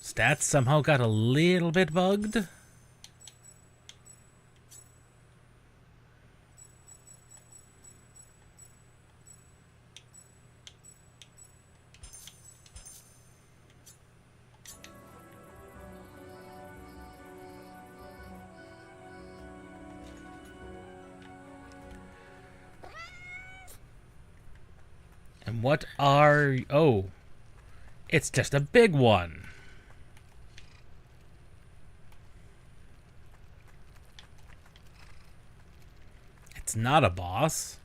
stats somehow got a little bit bugged. And what are... Oh, it's just a big one. It's not a boss.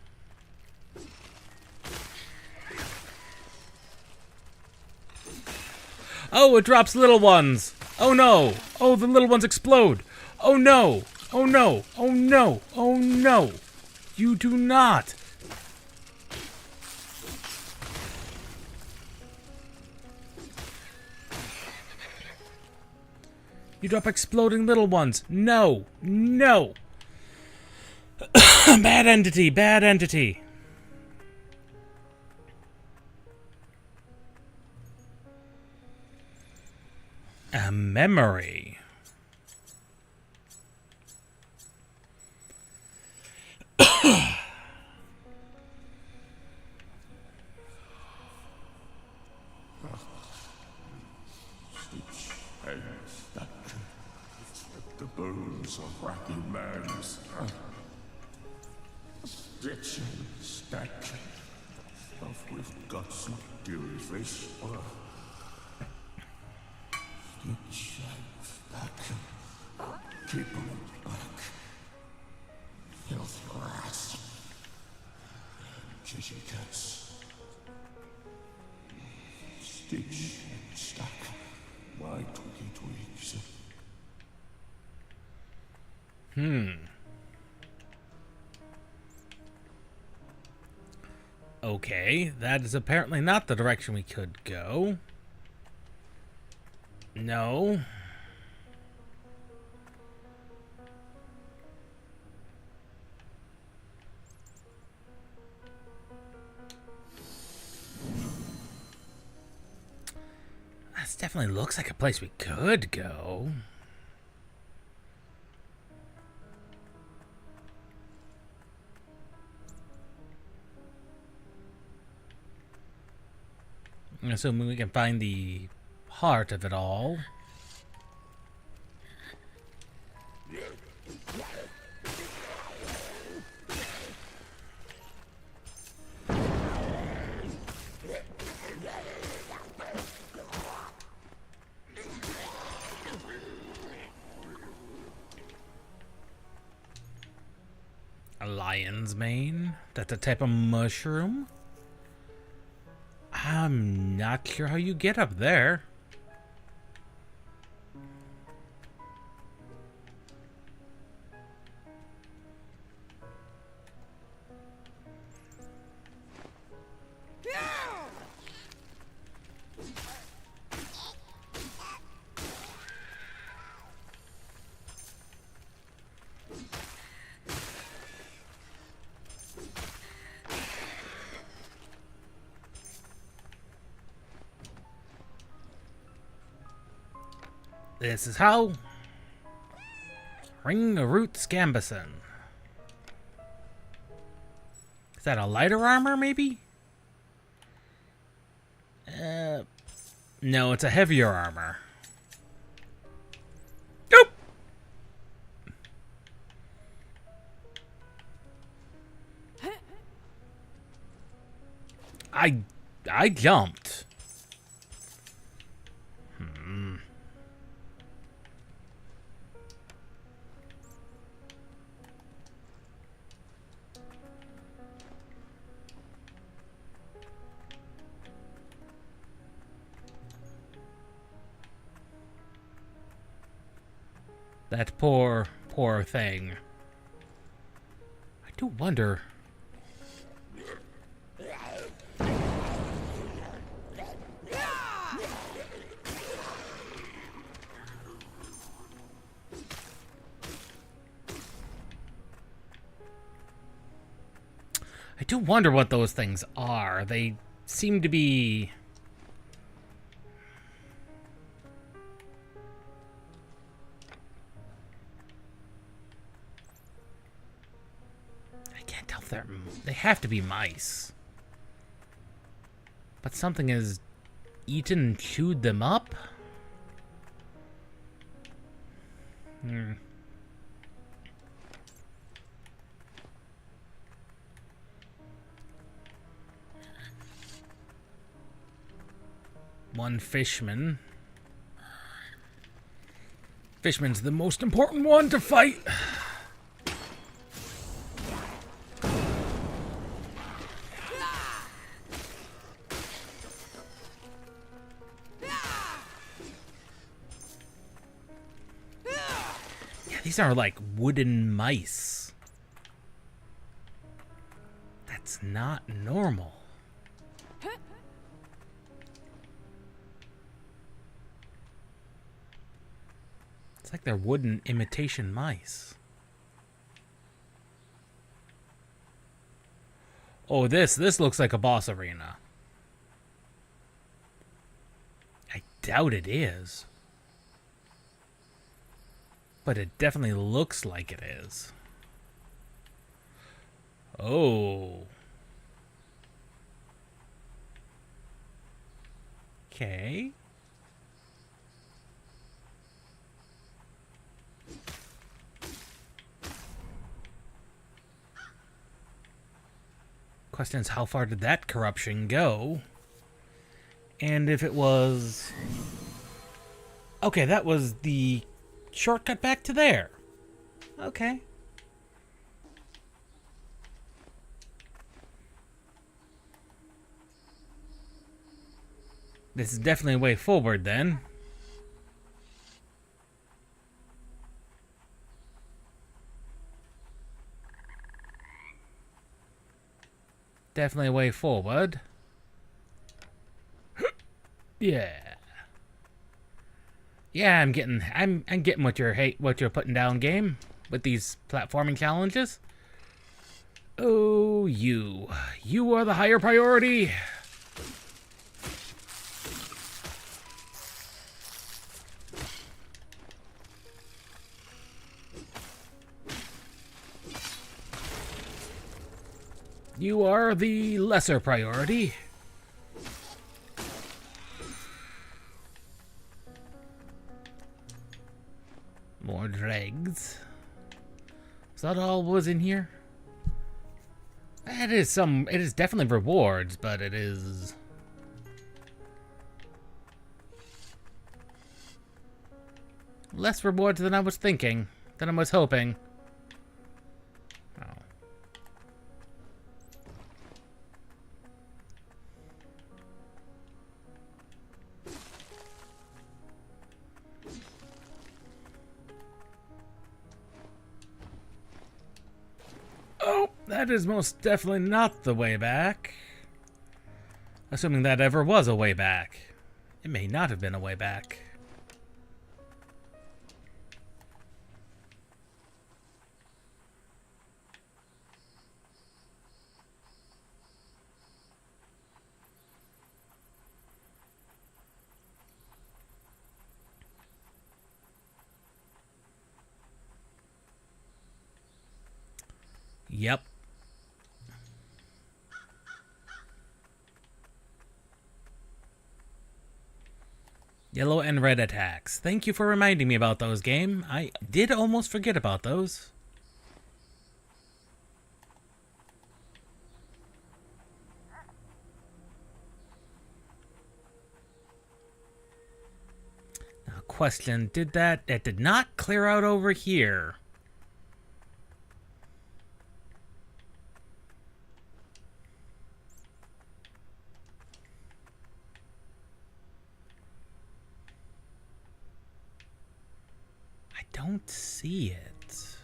Oh, it drops little ones. Oh no. Oh, the little ones explode. Oh no. Oh no. Oh no. Oh no. You do not. You drop exploding little ones. No. No. Bad entity. Bad entity. A memory. The bones of wacky man's stitch and stack stuff with guts and fury face. Stitch and stack, keep them back. Filthy rats, jizzy cats. Stitch and stack, my twiggy twigs. Okay, that is apparently not the direction we could go. No. This definitely looks like a place we could go. Assuming we can find the heart of it all. A lion's mane? That's a type of mushroom? I'm not sure how you get up there. This is how. Ring of Root Scambison. Is that a lighter armor, maybe? No, it's a heavier armor. Nope. I jumped. That poor, poor thing. I do wonder... I do wonder what those things are. They seem to be... I can't tell if they're... They have to be mice. But something has eaten and chewed them up? One fishman. Fishman's the most important one to fight. Yeah, these are like wooden mice. That's not normal. It's like they're wooden imitation mice. Oh, this looks like a boss arena. I doubt it is. But it definitely looks like it is. Oh. Okay. Question is, how far did that corruption go? And if it was... Okay, that was the shortcut back to there. Okay. This is definitely a way forward, then. Definitely a way forward. Yeah. Yeah, I'm getting what you're putting down, game, with these platforming challenges. Oh, you are the higher priority. You are the lesser priority. More dregs. Is that all was in here? It is definitely rewards, but it is... less rewards than I was thinking, than I was hoping. Oh. Oh, that is most definitely not the way back. Assuming that ever was a way back. It may not have been a way back. Yep. Yellow and red attacks. Thank you for reminding me about those, game. I did almost forget about those. Now, question, it did not clear out over here. I don't see it.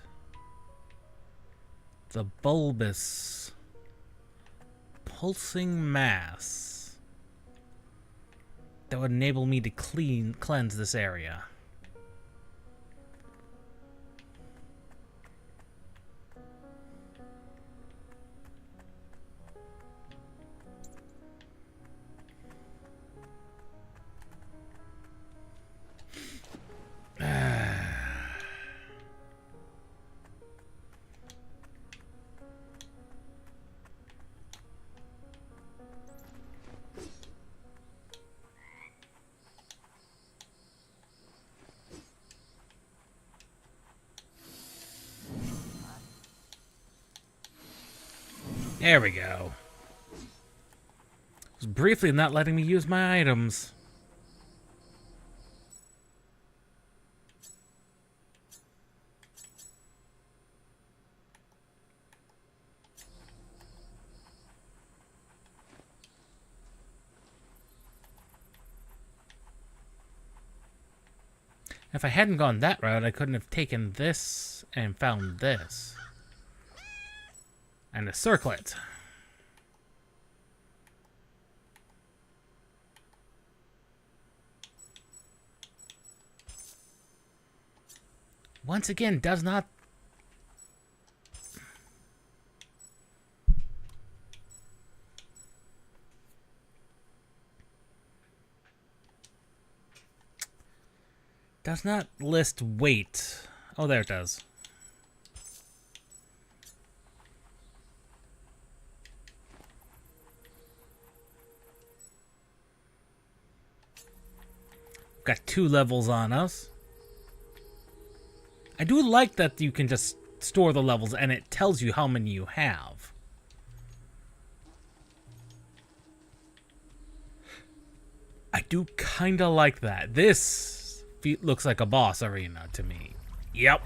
The bulbous, pulsing mass that would enable me to cleanse this area. There we go. It was briefly not letting me use my items. If I hadn't gone that route, I couldn't have taken this and found this. And a circlet. Once again, does not... does not list weight. Oh, there it does. Got 2 levels on us. I do like that you can just store the levels and it tells you how many you have. I do kinda like that. This looks like a boss arena to me. Yep.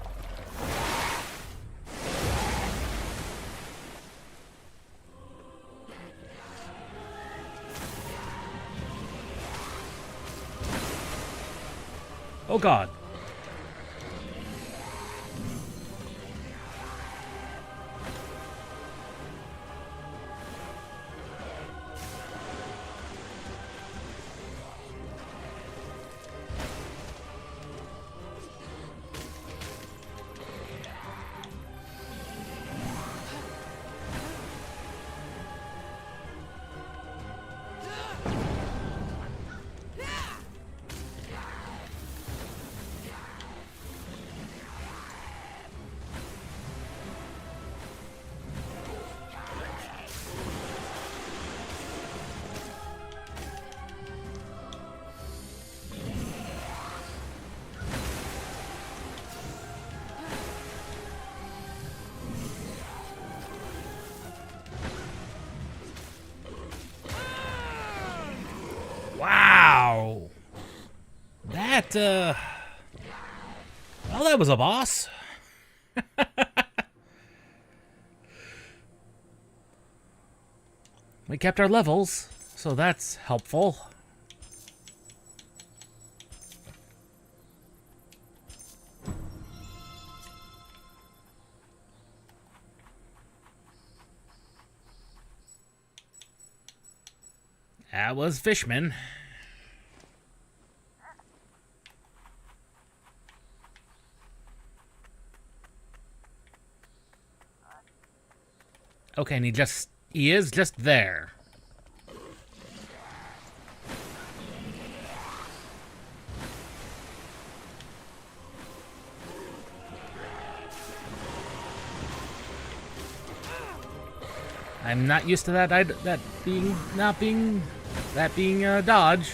Oh God. Wow. That, well, that was a boss. We kept our levels, so that's helpful. That was Fishman. Okay, and he is just there. I'm not used to that being a dodge.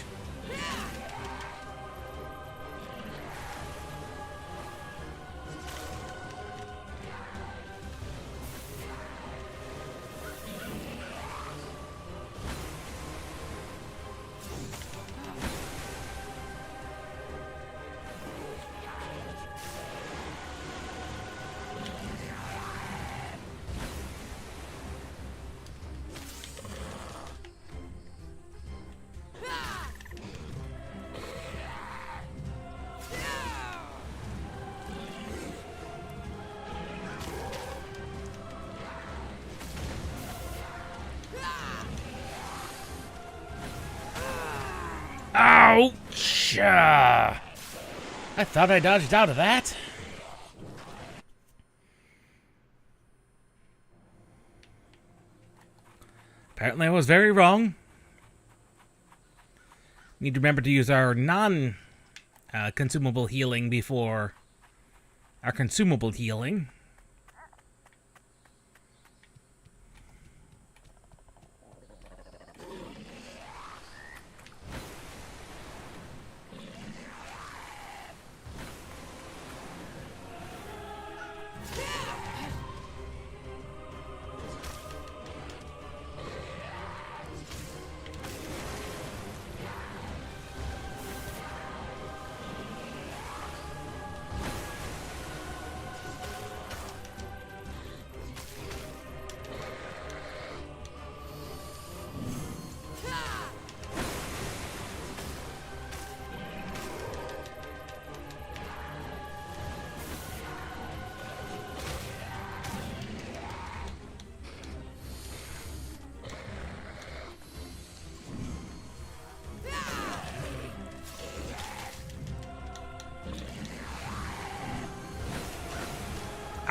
Ouch! I thought I dodged out of that. Apparently I was very wrong. Need to remember to use our non-consumable healing before our consumable healing.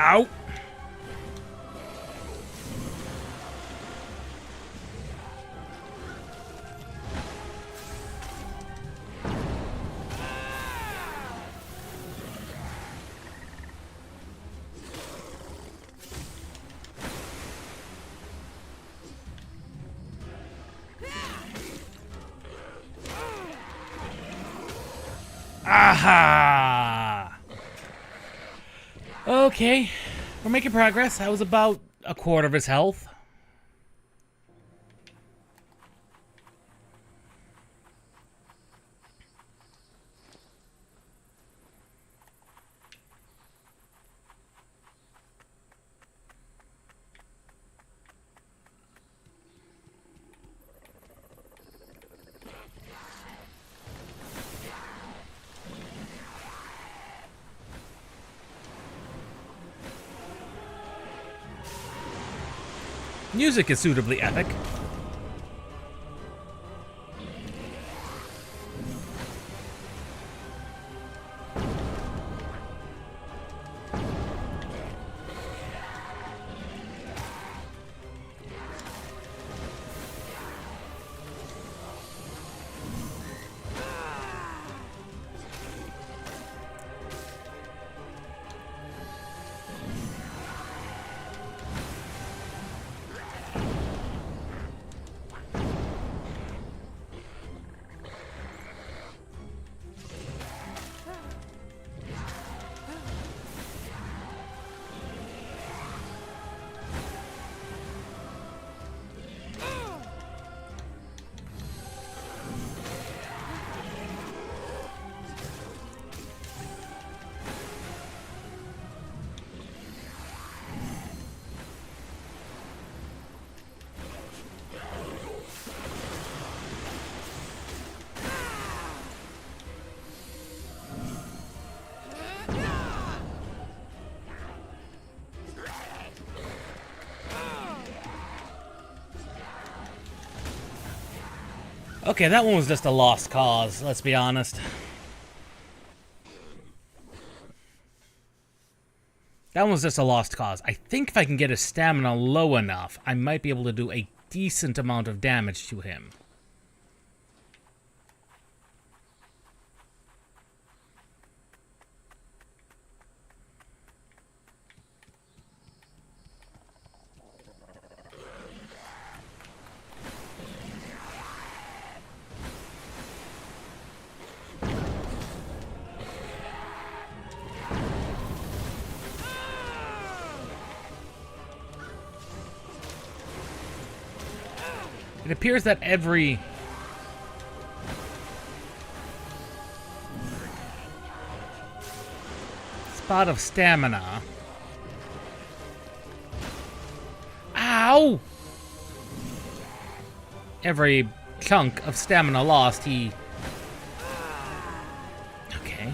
Ow! Aha! Okay, we're making progress. That was about a quarter of his health. Music is suitably epic. Okay, that one was just a lost cause, let's be honest. That one was just a lost cause. I think if I can get his stamina low enough, I might be able to do a decent amount of damage to him. It appears that every spot of stamina... Ow! Every chunk of stamina lost, he... Okay.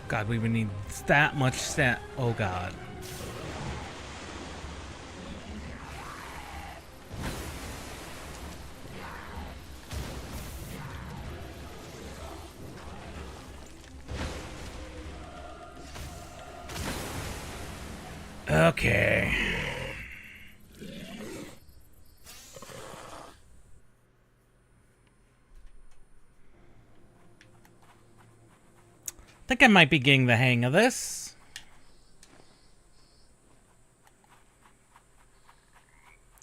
God, we would need that much stat. Oh, God. Okay. I think I might be getting the hang of this.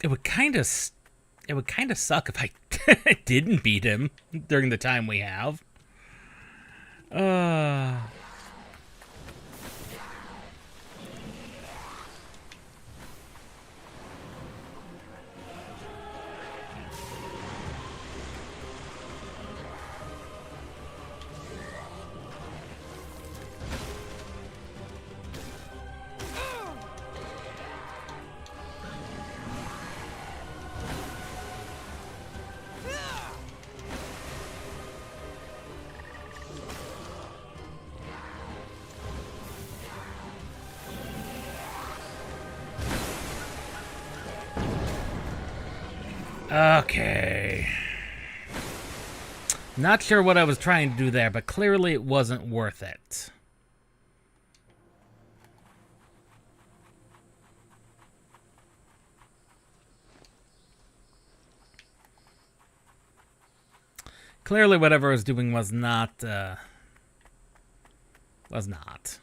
It would kind of suck if I didn't beat him during the time we have. Okay. Not sure what I was trying to do there, but clearly it wasn't worth it. Clearly whatever I was doing was not, was not.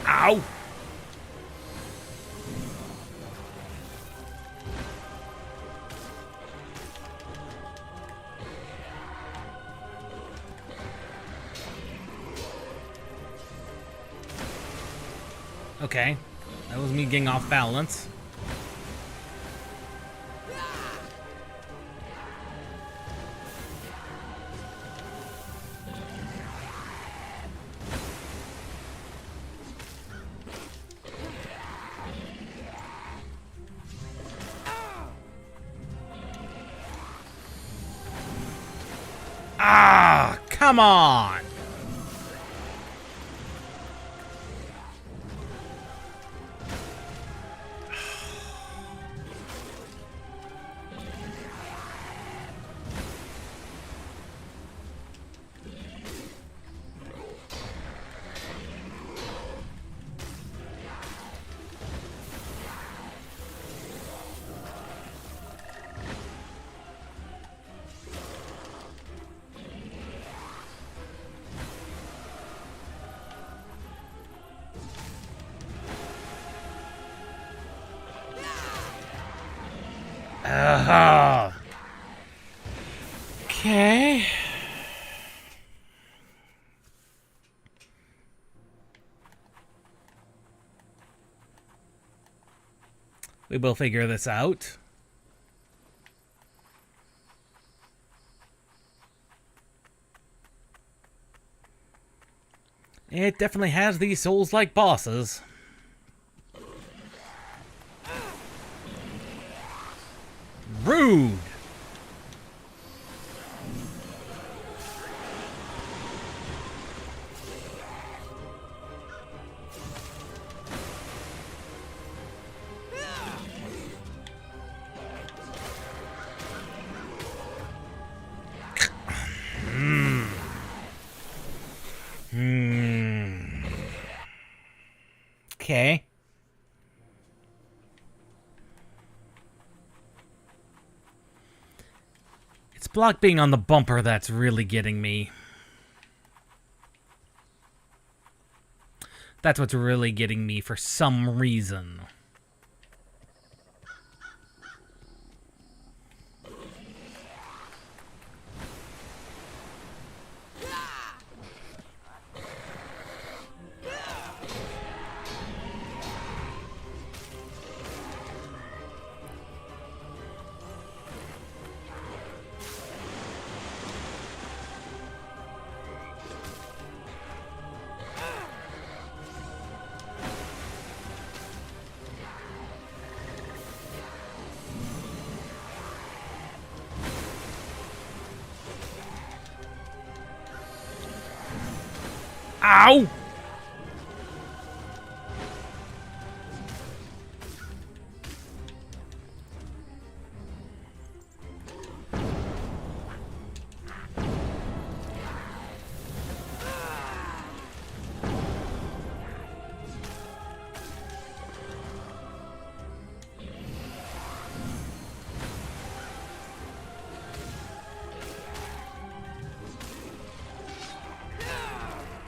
Ow! Okay, that was me getting off balance. Ah, come on! Okay. We will figure this out. It definitely has these Souls-like bosses. Rude! Okay. It's block being on the bumper that's really getting me. That's what's really getting me for some reason. Ow!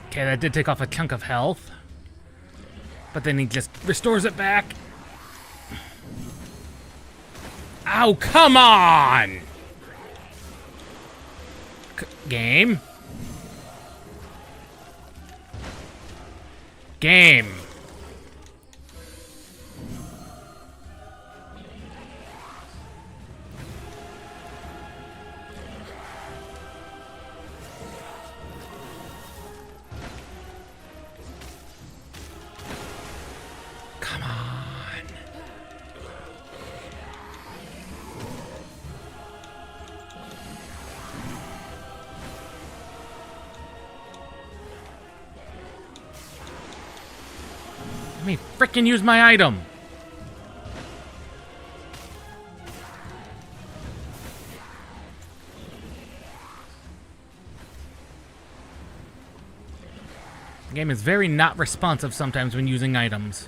Okay, that did take off a chunk of health. But then he just restores it back. Ow, come on! Game? Game. Come on. Let me frickin' use my item. The game is very not responsive sometimes when using items.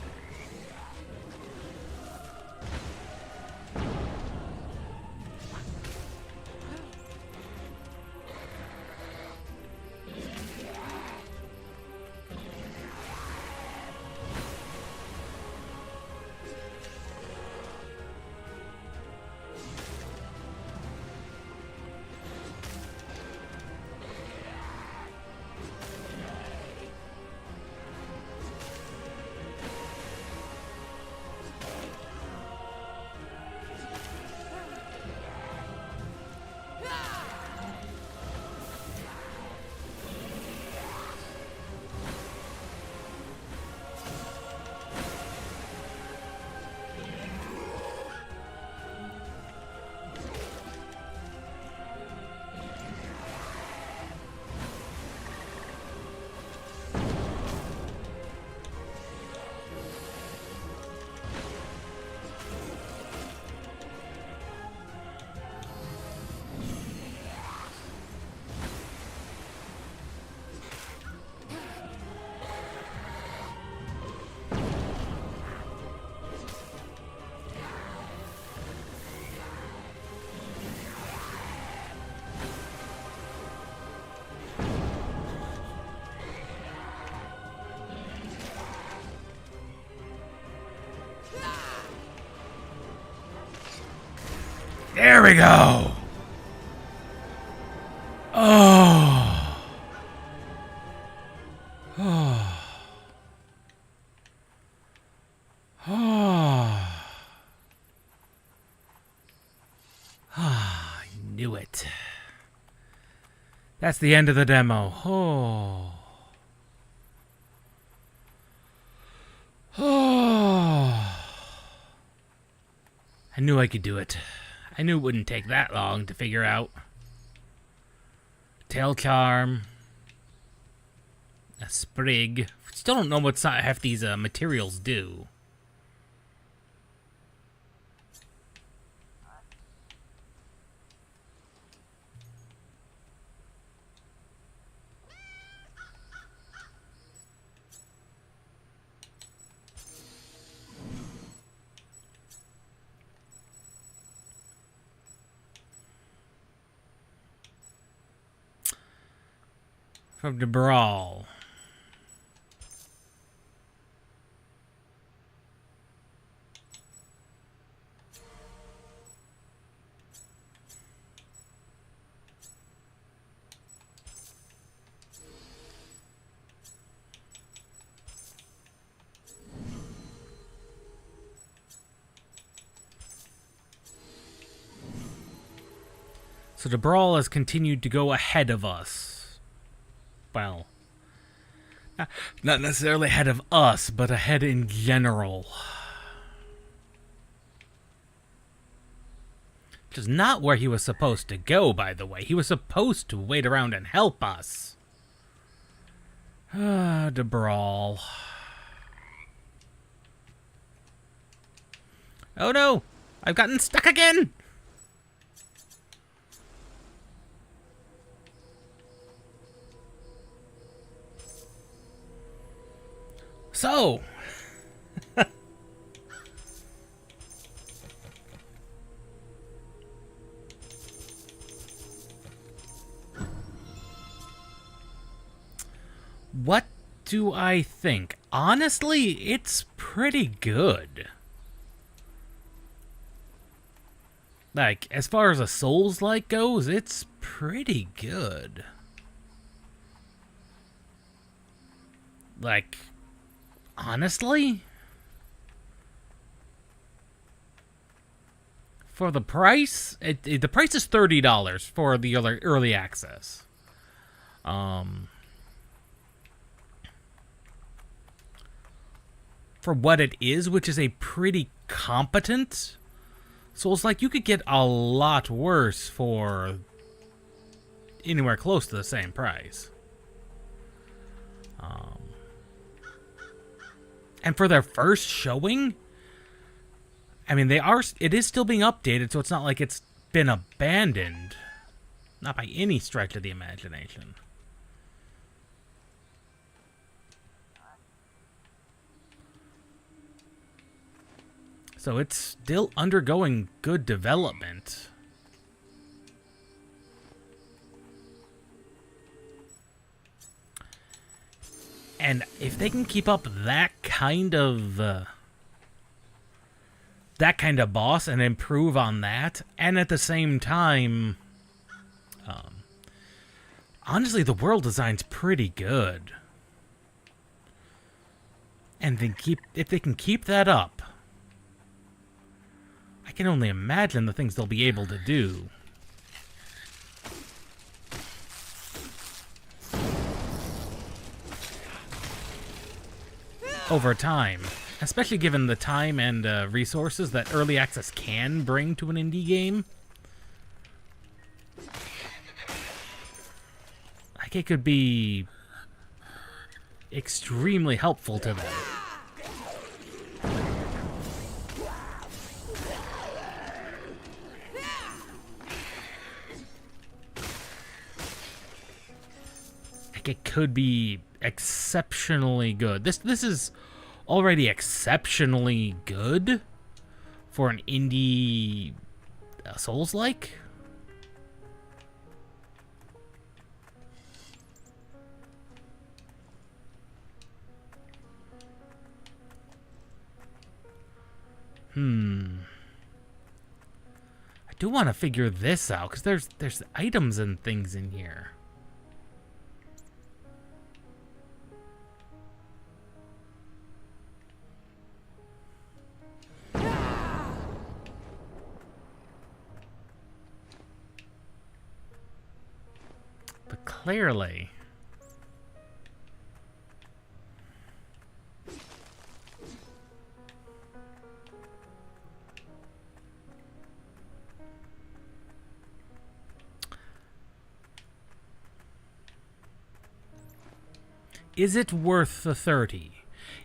There we go. Oh. Oh. Oh. I knew it. That's the end of the demo. Oh. Oh. I knew I could do it. I knew it wouldn't take that long to figure out. Tail charm. A sprig. Still don't know what half these materials do. From the brawl. So the brawl has continued to go ahead of us. Well, not necessarily ahead of us, but ahead in general. Which is not where he was supposed to go, by the way. He was supposed to wait around and help us. The brawl. Oh no! I've gotten stuck again! So... what do I think? Honestly, it's pretty good. Like, as far as a Souls-like goes, it's pretty good. Like, honestly? For the price, the price is $30 for the early access. For what it is, which is a pretty competent Souls-like, you could get a lot worse for anywhere close to the same price. And for their first showing, I mean, it is still being updated, so it's not like it's been abandoned. Not by any stretch of the imagination. So it's still undergoing good development. And if they can keep up that kind of boss and improve on that, and at the same time, honestly, the world design's pretty good. And if they can keep that up, I can only imagine the things they'll be able to do. Over time, especially given the time and resources that early access can bring to an indie game. Like, it could be extremely helpful to them. Like, it could be exceptionally good. This is already exceptionally good for an indie Souls-like. I do want to figure this out, because there's items and things in here. But clearly... is it worth the 30?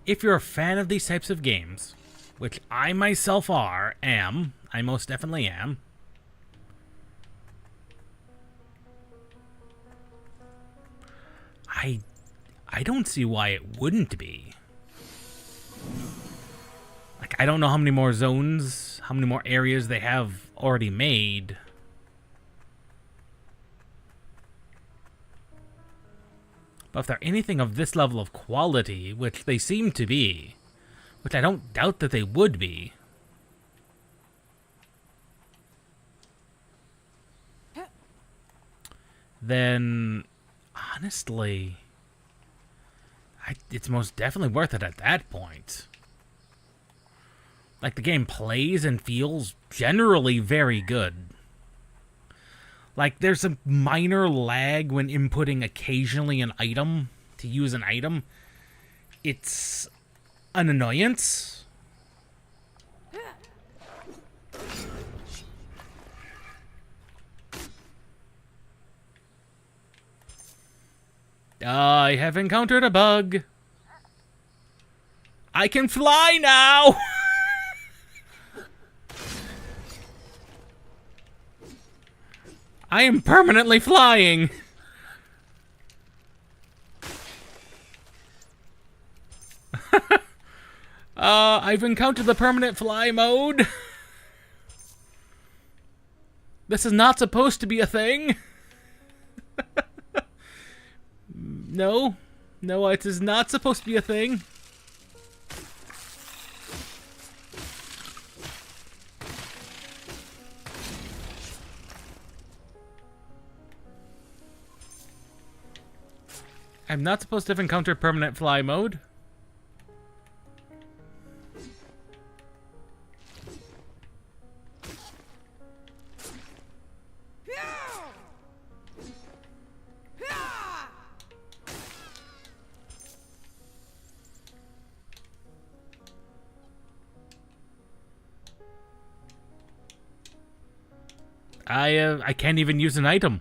If you're a fan of these types of games, which I myself am, I most definitely am. I don't see why it wouldn't be. Like, I don't know how many more zones, how many more areas they have already made. But if they're anything of this level of quality, which they seem to be, which I don't doubt that they would be, then honestly, it's most definitely worth it at that point. Like, the game plays and feels generally very good. Like, there's a minor lag when inputting occasionally an item to use an item. It's an annoyance. I have encountered a bug. I can fly now! I am permanently flying! I've encountered the permanent fly mode. This is not supposed to be a thing. No, it is not supposed to be a thing. I'm not supposed to have encountered permanent fly mode. I can't even use an item.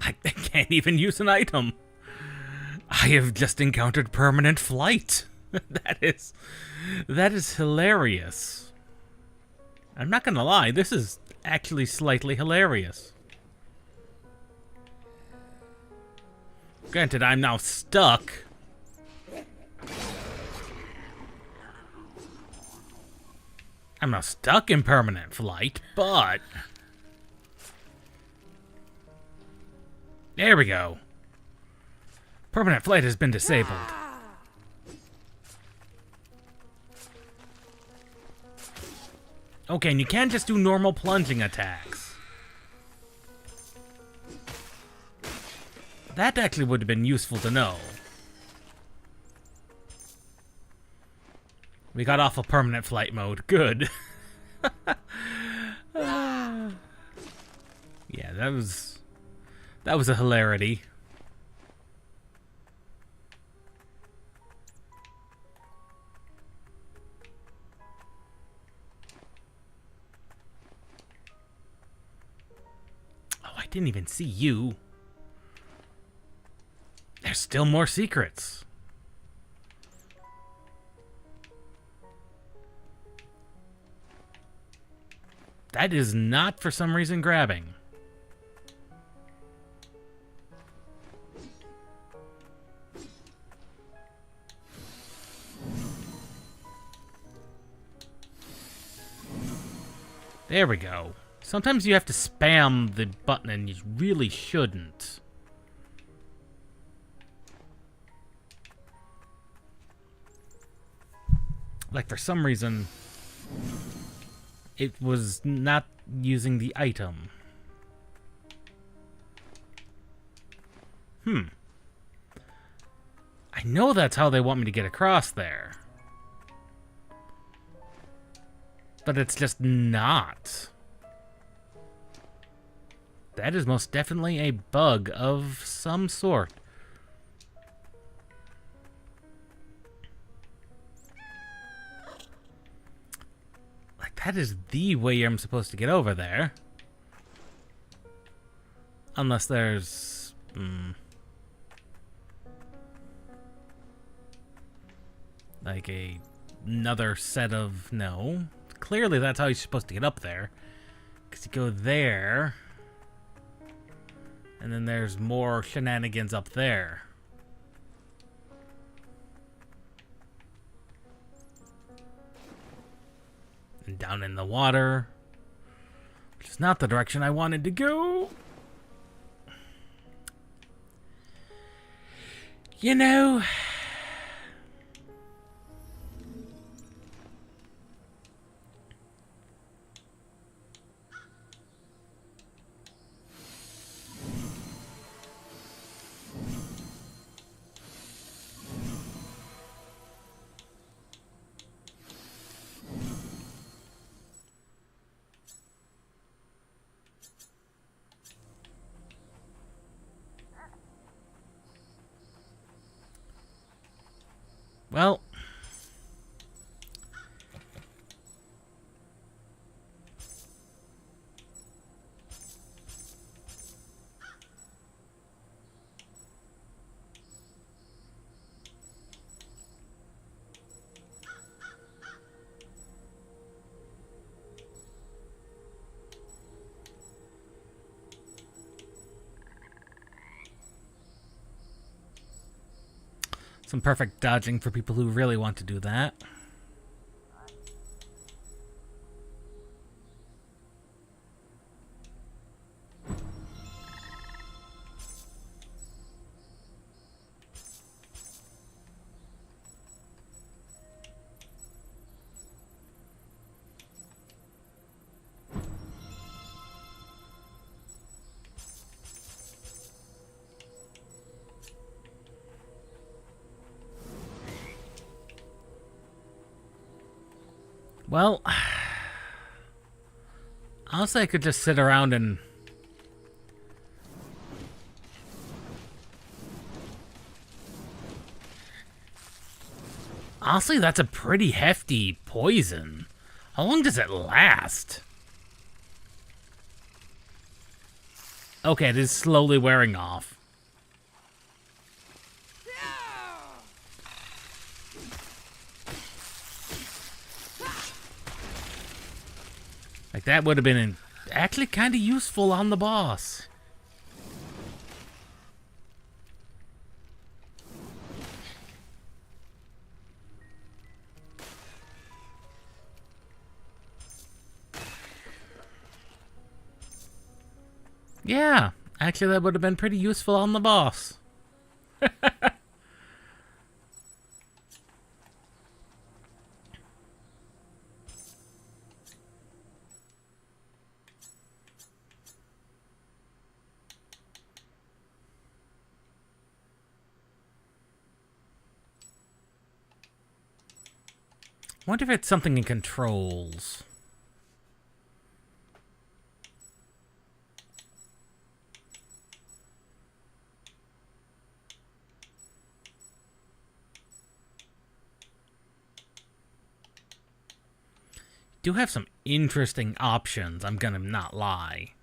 I can't even use an item. I have just encountered permanent flight. That is hilarious. I'm not gonna lie, this is actually slightly hilarious. Granted, I'm now stuck. I'm now stuck in permanent flight, but... There we go. Permanent flight has been disabled. Okay, and you can't just do normal plunging attacks. That actually would have been useful to know. We got off of permanent flight mode. Good. Yeah, that was a hilarity. Oh, I didn't even see you. There's still more secrets. That is not, for some reason, grabbing. There we go. Sometimes you have to spam the button and you really shouldn't. Like, for some reason, it was not using the item. I know that's how they want me to get across there. But it's just not. That is most definitely a bug of some sort. Like, that is the way I'm supposed to get over there. Unless there's... like another set of... No. Clearly that's how you're supposed to get up there. Because you go there. And then there's more shenanigans up there. And down in the water. Which is not the direction I wanted to go. You know... Well, Some perfect dodging for people who really want to do that. Well, honestly, I could just sit around and... Honestly, that's a pretty hefty poison. How long does it last? Okay, it is slowly wearing off. Like, that would have been actually kind of useful on the boss. Yeah, actually that would have been pretty useful on the boss. Wonder if it's something in controls. Do have some interesting options, I'm gonna not lie.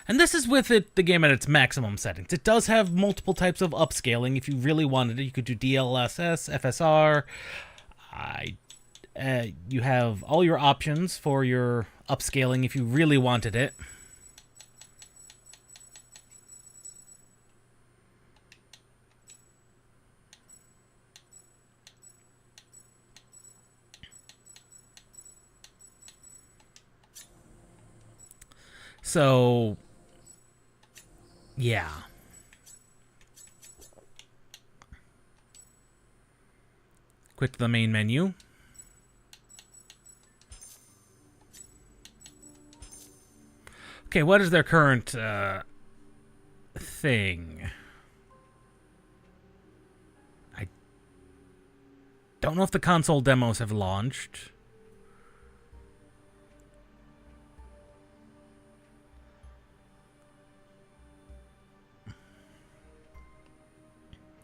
And this is with it, the game at its maximum settings. It does have multiple types of upscaling. If you really wanted it, you could do DLSS, FSR. You have all your options for your upscaling if you really wanted it. So, yeah. Quick to the main menu. Okay, what is their current thing? I don't know if the console demos have launched.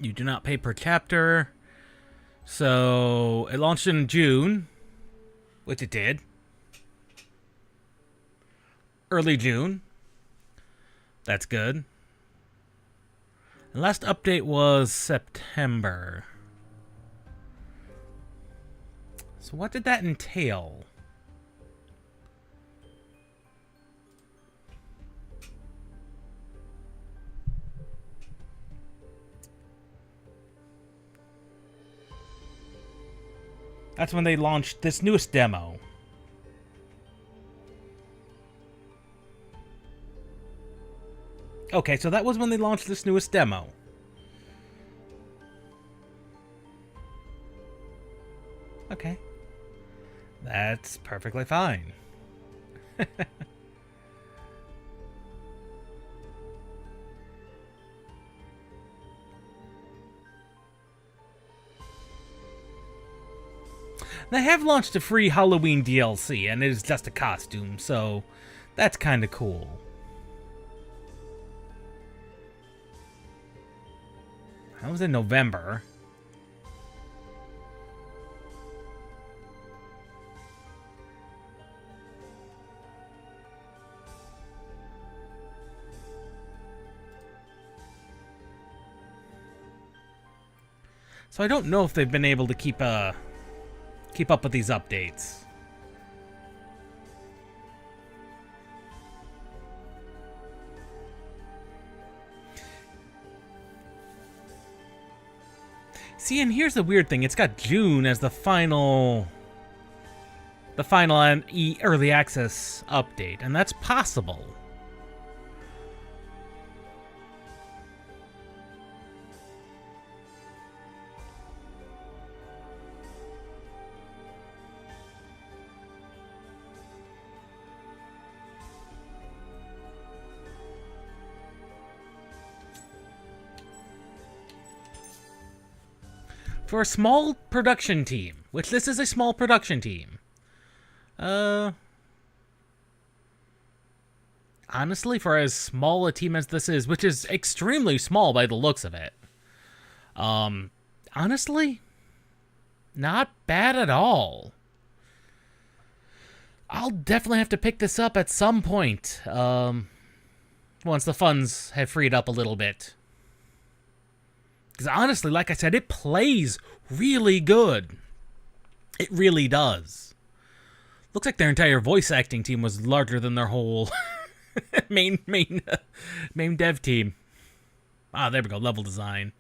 You do not pay per chapter. So, it launched in June, which it did. Early June. That's good. The last update was September. So what did that entail? That's when they launched this newest demo. Okay, so that was when they launched this newest demo. Okay. That's perfectly fine. They have launched a free Halloween DLC, and it is just a costume, so that's kind of cool. That was in November. So I don't know if they've been able to keep up with these updates. See, and here's the weird thing. It's got June as the final early access update, and that's possible. For a small production team, which this is a small production team, honestly, for as small a team as this is, which is extremely small by the looks of it, honestly, not bad at all. I'll definitely have to pick this up at some point, once the funds have freed up a little bit. Because honestly, like I said, it plays really good. It really does. Looks like their entire voice acting team was larger than their whole main dev team. Ah, there we go, level design.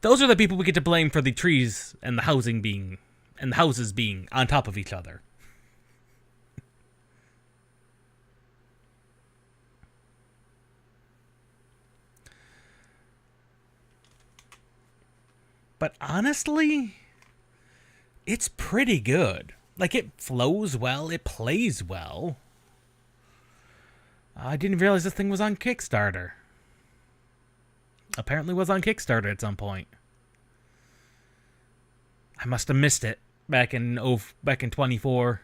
Those are the people we get to blame for the trees and the houses being on top of each other. But honestly, it's pretty good. Like, it flows well, it plays well. I didn't realize this thing was on Kickstarter. Apparently was on Kickstarter at some point. I must have missed it back in 24.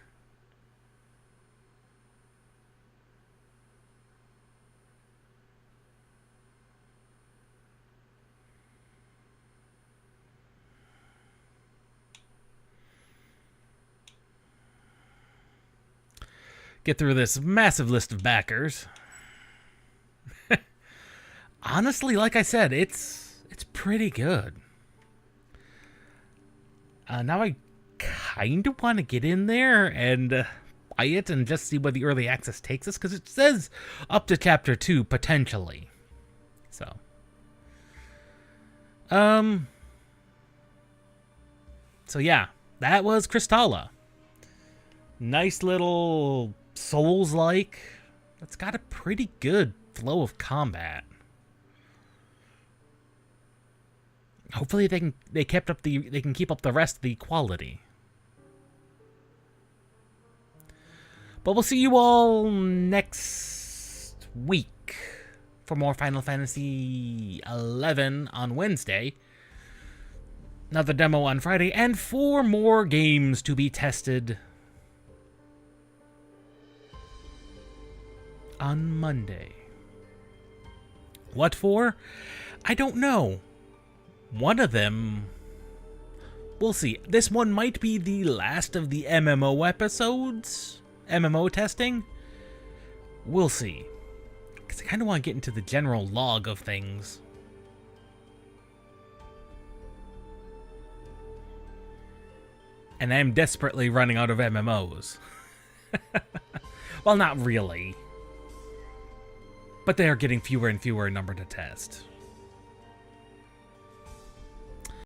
Get through this massive list of backers. Honestly, like I said, it's pretty good. Now I kind of want to get in there and buy it and just see where the early access takes us, because it says up to Chapter 2, potentially. So. So yeah, that was Kristala. Nice little Souls-like. It's got a pretty good flow of combat. Hopefully they can keep up the rest of the quality. But we'll see you all next week for more Final Fantasy XI on Wednesday. Another demo on Friday, and 4 more games to be tested on Monday. What for? I don't know. One of them, we'll see. This one might be the last of the MMO episodes. MMO testing. We'll see. Because I kind of want to get into the general log of things. And I'm desperately running out of MMOs. Well, not really. But they are getting fewer and fewer in number to test.